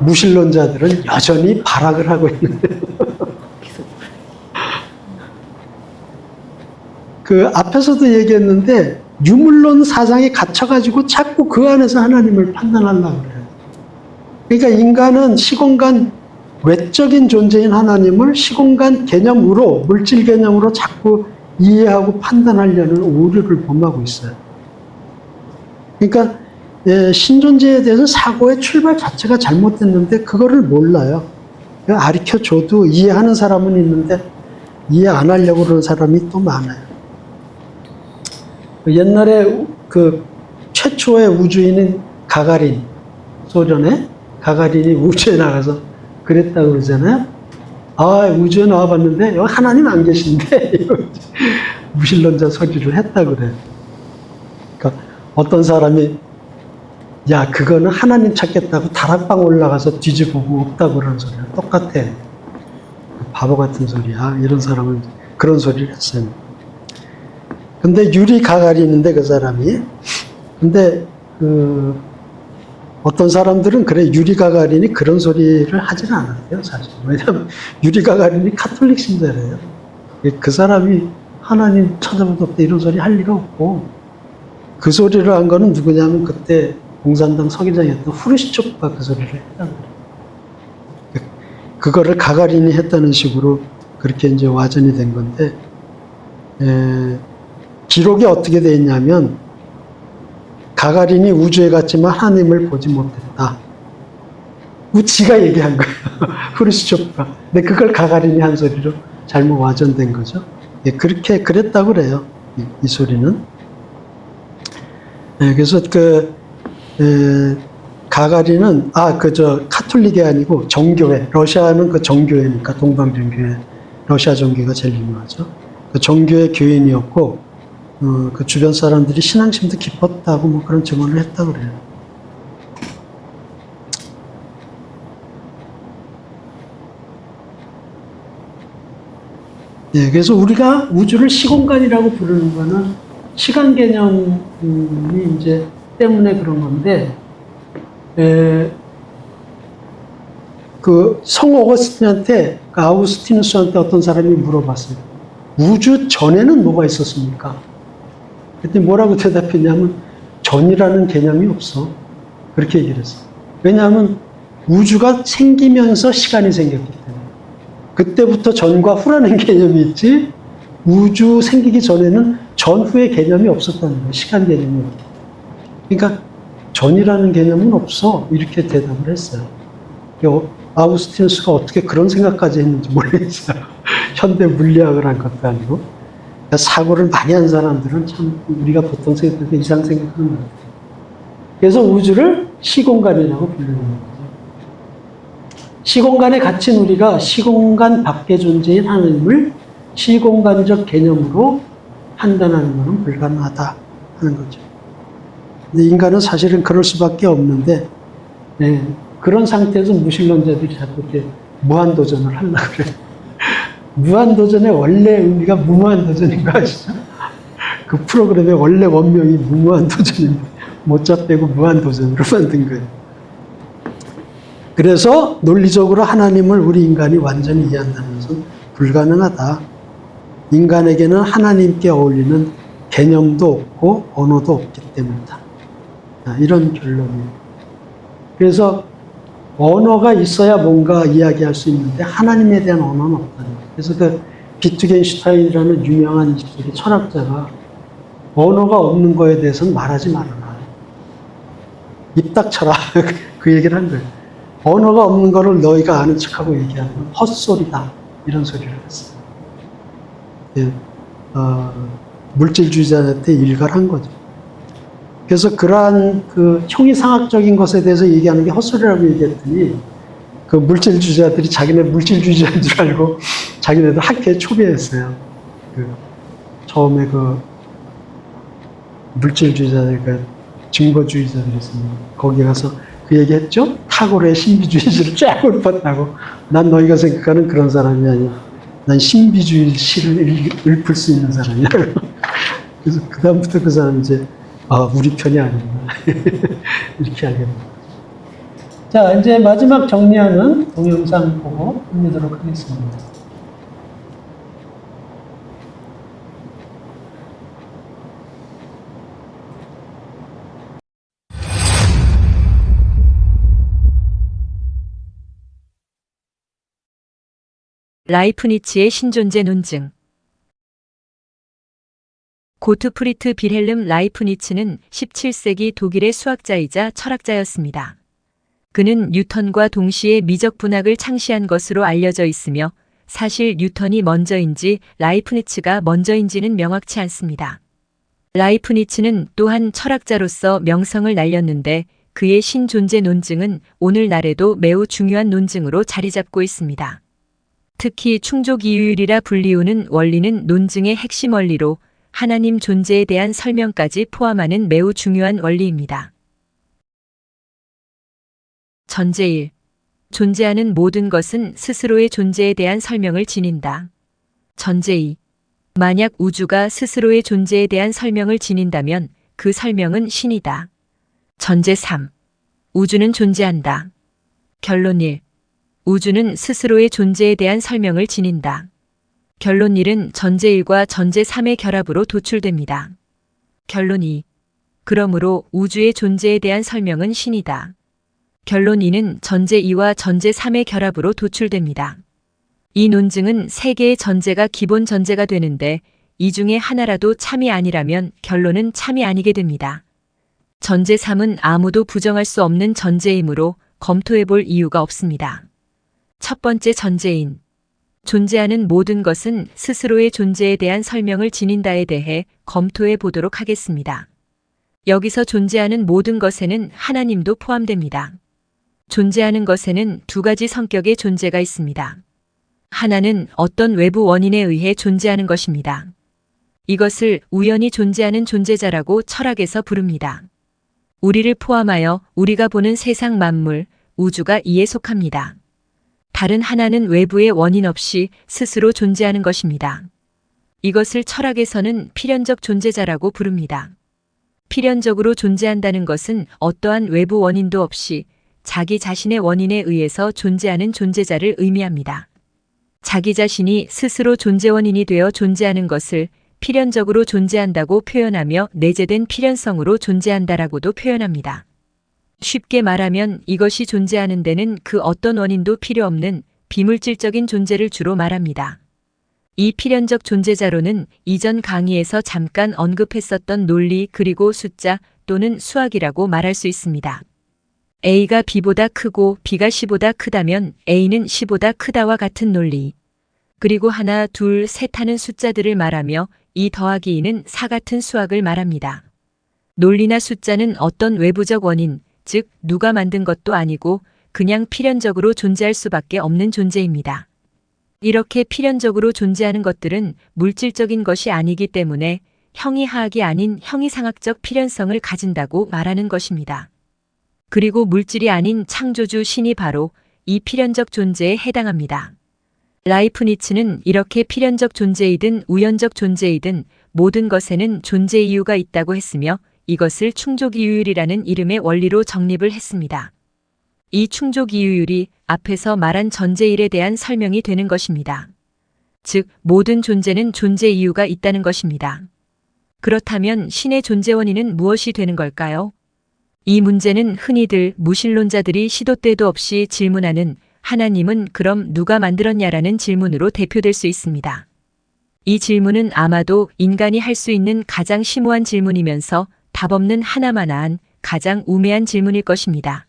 무신론자들은 여전히 발악을 하고 있는데요. 그 앞에서도 얘기했는데 유물론 사상에 갇혀가지고 자꾸 그 안에서 하나님을 판단하려고 그래요. 그러니까 인간은 시공간 외적인 존재인 하나님을 시공간 개념으로, 물질 개념으로 자꾸 이해하고 판단하려는 오류를 범하고 있어요. 그러니까 신존재에 대해서 사고의 출발 자체가 잘못됐는데 그거를 몰라요. 가르쳐줘도 이해하는 사람은 있는데 이해 안 하려고 그러는 사람이 또 많아요. 옛날에 그 최초의 우주인인 가가린, 소련의 가가린이 우주에 나가서 그랬다고 그러잖아요. 아, 우주에 나와봤는데 여기 하나님 안 계신데 무신론자 소리를 했다고 그래요. 그러니까 어떤 사람이 야, 그거는 하나님 찾겠다고 다락방 올라가서 뒤집어보고 없다고 그러는 소리야. 똑같아. 바보 같은 소리야. 이런 사람은 그런 소리를 했어요. 근데 유리 가가린인데 그 사람이. 근데 어떤 사람들은 그래, 유리 가가린이 그런 소리를 하지는 않았대요, 사실. 왜냐하면 유리 가가린이 카톨릭 신자래요. 그 사람이 하나님 찾아봐도 없다 이런 소리 할 리가 없고, 그 소리를 한 거는 누구냐면 그때 공산당 서기장이었던 후르시초프가 그 소리를 했다는 거예요. 그거를 가가린이 했다는 식으로 그렇게 이제 와전이 된 건데, 기록이 어떻게 되어 있냐면, 가가린이 우주에 갔지만 하나님을 보지 못했다. 지가 얘기한 거예요. 후르시초프가. 근데 그걸 가가린이 한 소리로 잘못 와전된 거죠. 그렇게 그랬다고 그래요. 이 소리는. 그래서 가가린은 카톨릭이 아니고 정교회. 러시아는 그 정교회니까 동방정교회. 러시아 종교가 제일 유명하죠. 그 정교회 교인이었고 그 주변 사람들이 신앙심도 깊었다고 뭐 그런 증언을 했다고 그래요. 그래서 우리가 우주를 시공간이라고 부르는 거는 시간 개념이 이제 때문에 그런 건데, 그 성 어거스틴한테, 아우구스티누스한테 어떤 사람이 물어봤어요. 우주 전에는 뭐가 있었습니까? 그랬더니 뭐라고 대답했냐면 전이라는 개념이 없어. 그렇게 얘기를 했어요. 왜냐하면 우주가 생기면서 시간이 생겼기 때문에. 그때부터 전과 후라는 개념이 있지, 우주 생기기 전에는 전후의 개념이 없었다는 거예요. 시간 개념이. 그러니까 전이라는 개념은 없어. 이렇게 대답을 했어요. 아우구스티누스가 어떻게 그런 생각까지 했는지 모르겠어요. 현대 물리학을 한 것도 아니고. 그러니까 사고를 많이 한 사람들은 참 우리가 보통 생각할 때 이상 생각하는 것 같아요. 그래서 우주를 시공간이라고 부르는 거죠. 시공간에 갇힌 우리가 시공간 밖의 존재인 하나님을 시공간적 개념으로 판단하는 것은 불가능하다 하는 거죠. 근데 인간은 사실은 그럴 수밖에 없는데, 그런 상태에서 무신론자들이 자꾸 이렇게 무한도전을 하려고 그래요. 무한도전의 원래 의미가 무무한도전인 거 아시죠? 그 프로그램의 원래 원명이 무무한도전인데 모짜 빼고 무한도전으로 만든 거예요. 그래서 논리적으로 하나님을 우리 인간이 완전히 이해한다는 것은 불가능하다. 인간에게는 하나님께 어울리는 개념도 없고 언어도 없기 때문이다. 이런 결론이에요. 그래서 언어가 있어야 뭔가 이야기할 수 있는데 하나님에 대한 언어는 없다는 거예요. 그래서 그 비트겐슈타인이라는 유명한 20세기 철학자가 언어가 없는 거에 대해서는 말하지 말아라. 입 닥쳐라. 그 얘기를 한 거예요. 언어가 없는 거를 너희가 아는 척하고 얘기하는 건 헛소리다. 이런 소리를 했어요. 예, 물질주의자한테 일갈한 거죠. 그래서 그러한 그 형이상학적인 것에 대해서 얘기하는 게 헛소리라고 얘기했더니 그 물질주의자들이 자기네 물질주의자인 줄 알고 자기네들 학회에 초대했어요. 그 처음에 그 물질주의자들, 증거주의자들이 있으면 거기 가서 그 얘기했죠. 타고르의 신비주의를 쫙 읊었다고. 난 너희가 생각하는 그런 사람이 아니야. 난 신비주의 시를 읊을 수 있는 사람이야. 그래서 그 다음부터 그 사람이 이제 우리 편이 아니구나. 이렇게 알게 됩니다. 자, 이제 마지막 정리하는 동영상 보고 끝내도록 하겠습니다. 라이프니츠의 신존재 논증. 고트프리트 빌헬름 라이프니츠는 17세기 독일의 수학자이자 철학자였습니다. 그는 뉴턴과 동시에 미적분학을 창시한 것으로 알려져 있으며 사실 뉴턴이 먼저인지 라이프니츠가 먼저인지는 명확치 않습니다. 라이프니츠는 또한 철학자로서 명성을 날렸는데 그의 신존재 논증은 오늘날에도 매우 중요한 논증으로 자리 잡고 있습니다. 특히 충족이유율이라 불리우는 원리는 논증의 핵심 원리로 하나님 존재에 대한 설명까지 포함하는 매우 중요한 원리입니다. 전제 1. 존재하는 모든 것은 스스로의 존재에 대한 설명을 지닌다. 전제 2. 만약 우주가 스스로의 존재에 대한 설명을 지닌다면 그 설명은 신이다. 전제 3. 우주는 존재한다. 결론 1. 우주는 스스로의 존재에 대한 설명을 지닌다. 결론 1은 전제 1과 전제 3의 결합으로 도출됩니다. 결론 2. 그러므로 우주의 존재에 대한 설명은 신이다. 결론 2는 전제 2와 전제 3의 결합으로 도출됩니다. 이 논증은 세 개의 전제가 기본 전제가 되는데 이 중에 하나라도 참이 아니라면 결론은 참이 아니게 됩니다. 전제 3은 아무도 부정할 수 없는 전제이므로 검토해 볼 이유가 없습니다. 첫 번째 전제인 존재하는 모든 것은 스스로의 존재에 대한 설명을 지닌다에 대해 검토해 보도록 하겠습니다. 여기서 존재하는 모든 것에는 하나님도 포함됩니다. 존재하는 것에는 두 가지 성격의 존재가 있습니다. 하나는 어떤 외부 원인에 의해 존재하는 것입니다. 이것을 우연히 존재하는 존재자라고 철학에서 부릅니다. 우리를 포함하여 우리가 보는 세상 만물, 우주가 이에 속합니다. 다른 하나는 외부의 원인 없이 스스로 존재하는 것입니다. 이것을 철학에서는 필연적 존재자라고 부릅니다. 필연적으로 존재한다는 것은 어떠한 외부 원인도 없이 자기 자신의 원인에 의해서 존재하는 존재자를 의미합니다. 자기 자신이 스스로 존재 원인이 되어 존재하는 것을 필연적으로 존재한다고 표현하며 내재된 필연성으로 존재한다라고도 표현합니다. 쉽게 말하면 이것이 존재하는 데는 그 어떤 원인도 필요 없는 비물질적인 존재를 주로 말합니다. 이 필연적 존재자로는 이전 강의에서 잠깐 언급했었던 논리 그리고 숫자 또는 수학이라고 말할 수 있습니다. A가 B보다 크고 B가 C보다 크다면 A는 C보다 크다와 같은 논리. 그리고 하나, 둘, 셋 하는 숫자들을 말하며 2 더하기 2는 4 같은 수학을 말합니다. 논리나 숫자는 어떤 외부적 원인, 즉 누가 만든 것도 아니고 그냥 필연적으로 존재할 수밖에 없는 존재입니다. 이렇게 필연적으로 존재하는 것들은 물질적인 것이 아니기 때문에 형이하학이 아닌 형이상학적 필연성을 가진다고 말하는 것입니다. 그리고 물질이 아닌 창조주 신이 바로 이 필연적 존재에 해당합니다. 라이프니츠는 이렇게 필연적 존재이든 우연적 존재이든 모든 것에는 존재 이유가 있다고 했으며 이것을 충족이유율이라는 이름의 원리로 정립을 했습니다. 이 충족이유율이 앞에서 말한 전제일에 대한 설명이 되는 것입니다. 즉, 모든 존재는 존재 이유가 있다는 것입니다. 그렇다면 신의 존재 원인은 무엇이 되는 걸까요? 이 문제는 흔히들 무신론자들이 시도 때도 없이 질문하는 하나님은 그럼 누가 만들었냐라는 질문으로 대표될 수 있습니다. 이 질문은 아마도 인간이 할 수 있는 가장 심오한 질문이면서 답 없는 하나만한 가장 우매한 질문일 것입니다.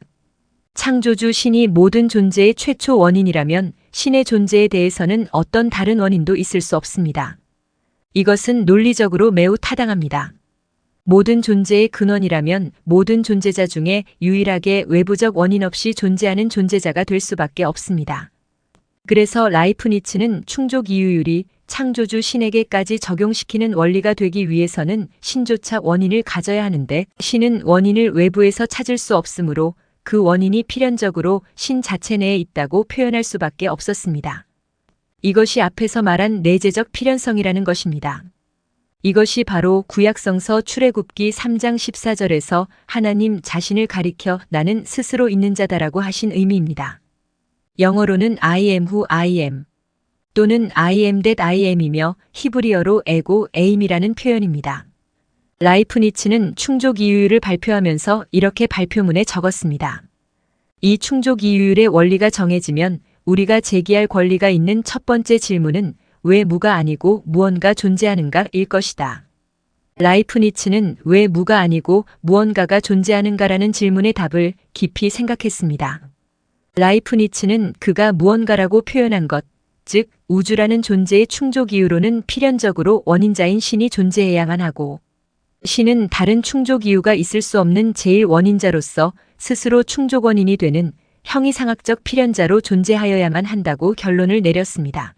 창조주 신이 모든 존재의 최초 원인이라면 신의 존재에 대해서는 어떤 다른 원인도 있을 수 없습니다. 이것은 논리적으로 매우 타당합니다. 모든 존재의 근원이라면 모든 존재자 중에 유일하게 외부적 원인 없이 존재하는 존재자가 될 수밖에 없습니다. 그래서 라이프니츠는 충족 이유율이 창조주 신에게까지 적용시키는 원리가 되기 위해서는 신조차 원인을 가져야 하는데 신은 원인을 외부에서 찾을 수 없으므로 그 원인이 필연적으로 신 자체 내에 있다고 표현할 수밖에 없었습니다. 이것이 앞에서 말한 내재적 필연성이라는 것입니다. 이것이 바로 구약성서 출애굽기 3장 14절에서 하나님 자신을 가리켜 나는 스스로 있는 자다라고 하신 의미입니다. 영어로는 I am who I am 또는 I am that I am이며 히브리어로 에고 에임이라는 표현입니다. 라이프니츠는 충족 이유율을 발표하면서 이렇게 발표문에 적었습니다. 이 충족 이유율의 원리가 정해지면 우리가 제기할 권리가 있는 첫 번째 질문은 왜 무가 아니고 무언가 존재하는가일 것이다. 라이프니츠는 왜 무가 아니고 무언가가 존재하는가라는 질문의 답을 깊이 생각했습니다. 라이프니츠는 그가 무언가라고 표현한 것, 즉 우주라는 존재의 충족 이유로는 필연적으로 원인자인 신이 존재해야만 하고 신은 다른 충족 이유가 있을 수 없는 제일 원인자로서 스스로 충족 원인이 되는 형이상학적 필연자로 존재하여야만 한다고 결론을 내렸습니다.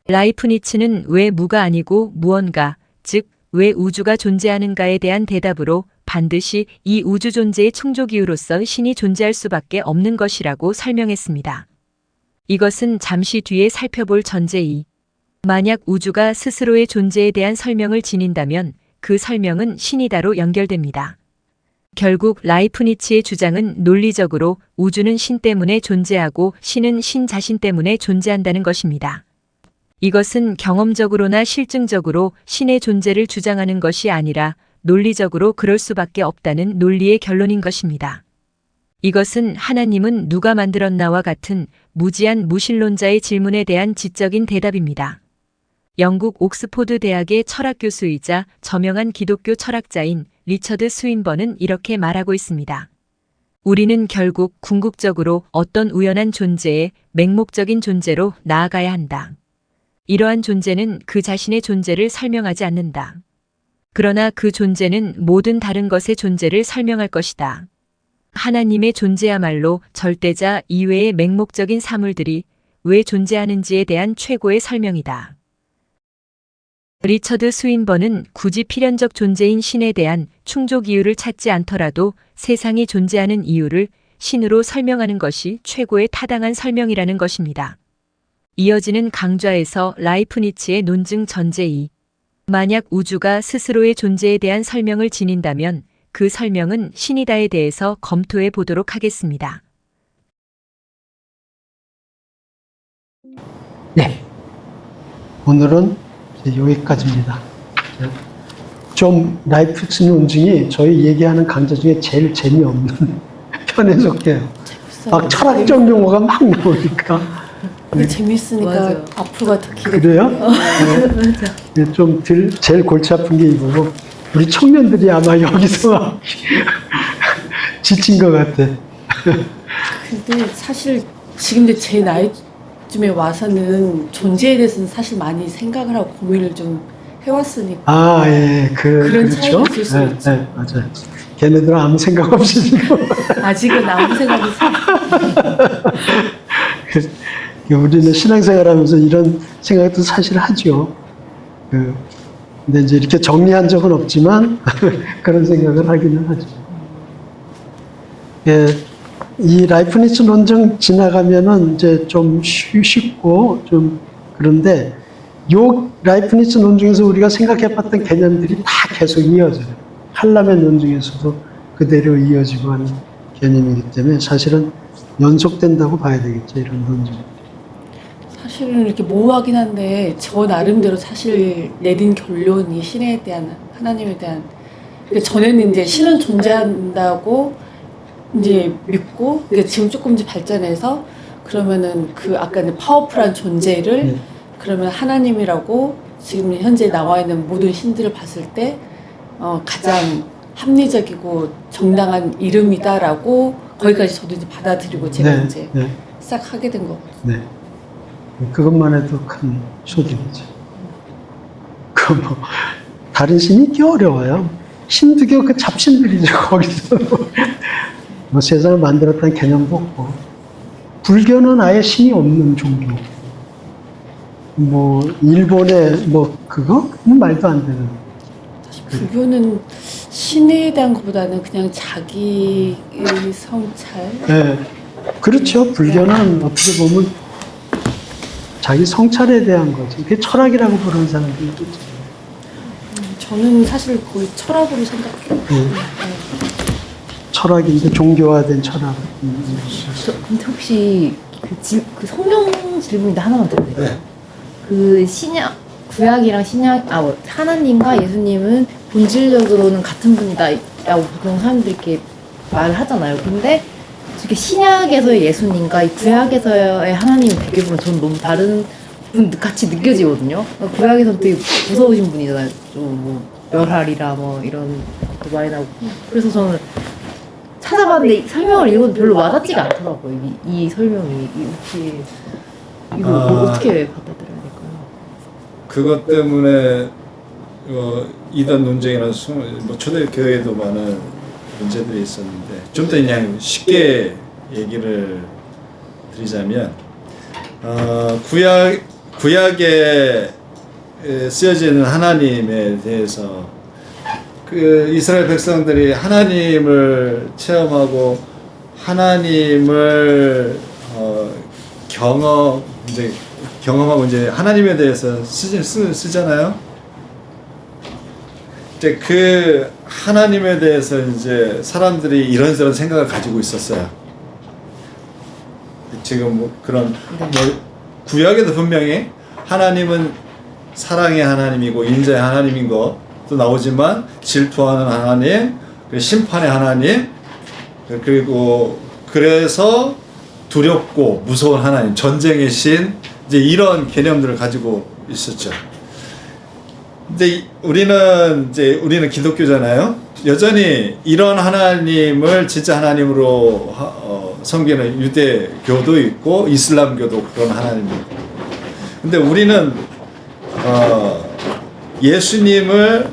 라이프니츠는 왜 무가 아니고 무언가, 즉 왜 우주가 존재하는가에 대한 대답으로 반드시 이 우주 존재의 충족 이유로서 신이 존재할 수밖에 없는 것이라고 설명했습니다. 이것은 잠시 뒤에 살펴볼 전제2. 만약 우주가 스스로의 존재에 대한 설명을 지닌다면 그 설명은 신이다로 연결됩니다. 결국 라이프니츠의 주장은 논리적으로 우주는 신 때문에 존재하고 신은 신 자신 때문에 존재한다는 것입니다. 이것은 경험적으로나 실증적으로 신의 존재를 주장하는 것이 아니라 논리적으로 그럴 수밖에 없다는 논리의 결론인 것입니다. 이것은 하나님은 누가 만들었나와 같은 무지한 무신론자의 질문에 대한 지적인 대답입니다. 영국 옥스포드 대학의 철학 교수이자 저명한 기독교 철학자인 리처드 스윈번은 이렇게 말하고 있습니다. 우리는 결국 궁극적으로 어떤 우연한 존재의 맹목적인 존재로 나아가야 한다. 이러한 존재는 그 자신의 존재를 설명하지 않는다. 그러나 그 존재는 모든 다른 것의 존재를 설명할 것이다. 하나님의 존재야말로 절대자 이외의 맹목적인 사물들이 왜 존재하는지에 대한 최고의 설명이다. 리처드 스윈번은 굳이 필연적 존재인 신에 대한 충족 이유를 찾지 않더라도 세상이 존재하는 이유를 신으로 설명하는 것이 최고의 타당한 설명이라는 것입니다. 이어지는 강좌에서 라이프니츠의 논증 전제2. 만약 우주가 스스로의 존재에 대한 설명을 지닌다면 그 설명은 신이다에 대해서 검토해 보도록 하겠습니다. 네. 오늘은 여기까지입니다. 좀 라이프니츠 논증이 저희 얘기하는 강좌 중에 제일 재미없는 편에 속해요. 막 철학적 용어가 막 나오니까. 그게 재밌으니까 맞아요. 앞으로가 더 기대. 그래요? 네. 좀 제일 골치 아픈 게 이거고 우리 청년들이 아마 여기서 지친 것 같아. 근데 사실 지금 이제 제 나이쯤에 와서는 존재에 대해서는 사실 많이 생각을 하고 고민을 좀 해왔으니까. 아, 예, 그런 그렇죠. 차이가 있을 수 네, 있죠. 네, 맞아요. 걔네들은 아무 생각 없이 지금. 아직은 아무 생각이 우리는 신앙생활 하면서 이런 생각도 사실 하죠. 근데 이제 이렇게 정리한 적은 없지만 그런 생각을 하기는 하죠. 예, 이 라이프니츠 논증 지나가면은 이제 좀 쉽고 좀 그런데 요 라이프니츠 논증에서 우리가 생각해봤던 개념들이 다 계속 이어져요. 한라멘 논증에서도 그대로 이어지고 하는 개념이기 때문에 사실은 연속된다고 봐야 되겠죠, 이런 논증. 사실은 이렇게 모호하긴 한데 저 나름대로 사실 내린 결론이 신에 대한 하나님에 대한 그러니까 전에는 이제 신은 존재한다고 이제 믿고 그러니까 지금 조금 이제 발전해서 그러면은 그 아까 이제 파워풀한 존재를 네. 그러면 하나님이라고 지금 현재 나와 있는 모든 신들을 봤을 때 가장 합리적이고 정당한 이름이다라고 거기까지 저도 이제 받아들이고 제가 네, 이제 네, 시작하게 된 거거든요. 네. 그것만 해도 큰 소득이죠. 그 뭐 다른 신이 꽤 어려워요. 힌두교 그 잡신들이죠. 거기서 뭐 세상을 만들었다는 개념도 없고, 불교는 아예 신이 없는 종교. 뭐 일본의 뭐 그거 말도 안 되는. 사실 불교는 신에 대한 것보다는 그냥 자기의 성찰. 네, 그렇죠. 불교는 어떻게 보면 자기 성찰에 대한 거지. 그게 철학이라고 부르는 사람들이 있죠. 저는 사실 거의 철학으로 생각해요. 철학인데 종교화된 철학. 근데 혹시 그 성경 질문인데 하나만 드려도 돼요? 네. 그 신약, 구약이랑 신약, 뭐 하나님과 예수님은 본질적으로는 같은 분이다라고 보통 사람들이 이렇게 말을 하잖아요. 근데 이렇게 신약에서의 예수님과 이 구약에서의 하나님 대개보면 저는 너무 다른 분 같이 느껴지거든요. 그러니까 구약에서는 되게 무서우신 분이잖아요. 좀 뭐 멸하리라 뭐 이런 것도 많이 나오고. 그래서 저는 찾아봤는데 설명을 읽어도 별로 와닿지가 않더라고요. 이 설명이 혹시 이거 어떻게 받아들여야 될까요? 그것 때문에 이단 논쟁이나 뭐 초대교회에도 많은 문제들이 있었는데, 좀 더 그냥 쉽게 얘기를 드리자면, 구약에 쓰여지는 하나님에 대해서 그 이스라엘 백성들이 하나님을 체험하고 하나님을 경험하고 이제 하나님에 대해서 쓰잖아요. 이제 그 하나님에 대해서 이제 사람들이 이런저런 생각을 가지고 있었어요. 지금 뭐 그런 뭐 구약에도 분명히 하나님은 사랑의 하나님이고 인자의 하나님인 것도 나오지만, 질투하는 하나님, 심판의 하나님, 그리고 그래서 두렵고 무서운 하나님, 전쟁의 신, 이제 이런 개념들을 가지고 있었죠. 근데 우리는 기독교잖아요. 여전히 이런 하나님을 진짜 하나님으로 섬기는 유대교도 있고 이슬람교도 그런 하나님이 있고. 근데 우리는 예수님을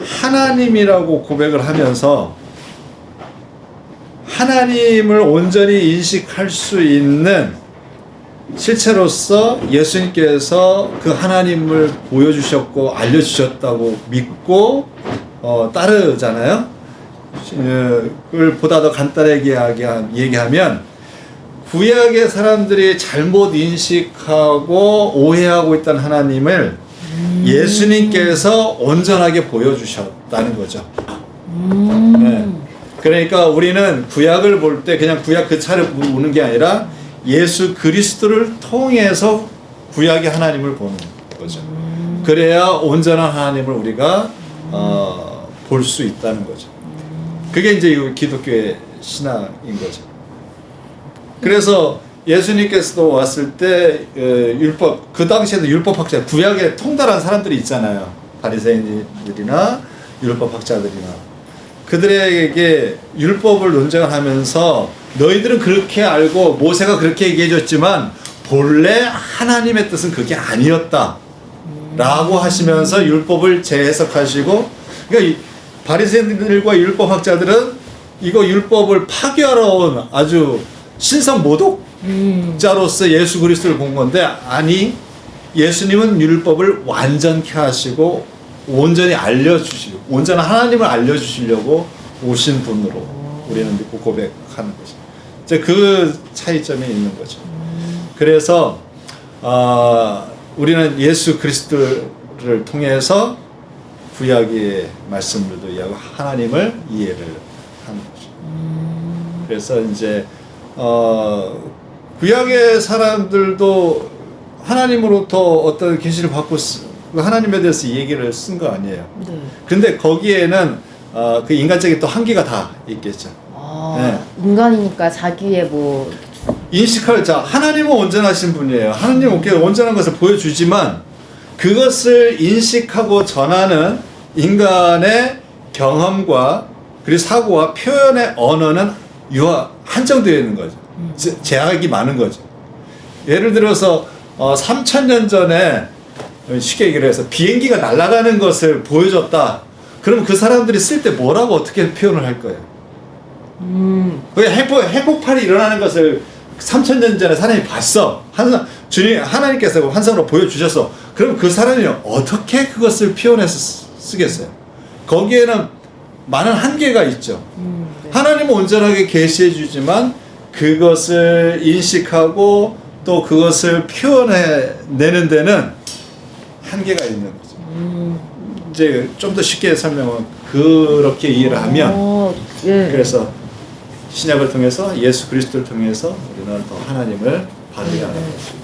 하나님이라고 고백을 하면서 하나님을 온전히 인식할 수 있는 실체로서 예수님께서 그 하나님을 보여주셨고 알려주셨다고 믿고 따르잖아요. 그걸 보다 더 간단하게 얘기하면, 구약의 사람들이 잘못 인식하고 오해하고 있던 하나님을 예수님께서 온전하게 보여주셨다는 거죠. 네. 그러니까 우리는 구약을 볼 때 그냥 구약 그 차를 보는 게 아니라 예수 그리스도를 통해서 구약의 하나님을 보는 거죠. 그래야 온전한 하나님을 우리가 볼 수 있다는 거죠. 그게 이제 기독교의 신앙인 거죠. 그래서 예수님께서도 왔을 때 율법, 그 당시에도 율법학자, 구약에 통달한 사람들이 있잖아요. 바리새인들이나 율법학자들이나. 그들에게 율법을 논쟁을 하면서 너희들은 그렇게 알고 모세가 그렇게 얘기해 줬지만 본래 하나님의 뜻은 그게 아니었다 라고 하시면서 율법을 재해석하시고, 그러니까 바리새인들과 율법학자들은 이거 율법을 파괴하러 온 아주 신성 모독자로서 예수 그리스도를 본 건데, 아니, 예수님은 율법을 완전케 하시고 온전히 알려주시고 온전한 하나님을 알려주시려고 오신 분으로 우리는 믿고 고백하는 거죠. 이제 그 차이점이 있는 거죠. 그래서 우리는 예수 그리스도를 통해서 구약의 말씀들도 이해하고 하나님을 이해를 하는 거죠. 그래서 이제 구약의 사람들도 하나님으로부터 어떤 계시를 받고 하나님에 대해서 얘기를 쓴 거 아니에요. 네. 근데 거기에는 그 인간적인 또 한계가 다 있겠죠. 네. 인간이니까 자기의 뭐 자, 하나님은 온전하신 분이에요. 하나님은 온전한 것을 보여주지만 그것을 인식하고 전하는 인간의 경험과 그리고 사고와 표현의 언어는 한정되어 있는 거죠. 제약이 많은 거죠. 예를 들어서 3,000년 전에 쉽게 얘기를 해서 비행기가 날아가는 것을 보여줬다. 그러면 그 사람들이 쓸 때 뭐라고 어떻게 표현을 할 거예요? 그 핵폭발이 일어나는 것을 3,000년 전에 사람이 봤어. 하나님께서 환상으로 보여주셨어. 그럼 그 사람이 어떻게 그것을 표현해서 쓰겠어요? 거기에는 많은 한계가 있죠. 하나님은 온전하게 계시해 주지만 그것을 인식하고 또 그것을 표현해내는 데는 한계가 있는 거죠. 이제 좀 더 쉽게 설명은 그렇게 이해를 하면 예. 그래서 신약을 통해서 예수 그리스도를 통해서 우리는 더 하나님을 발견하는 거죠.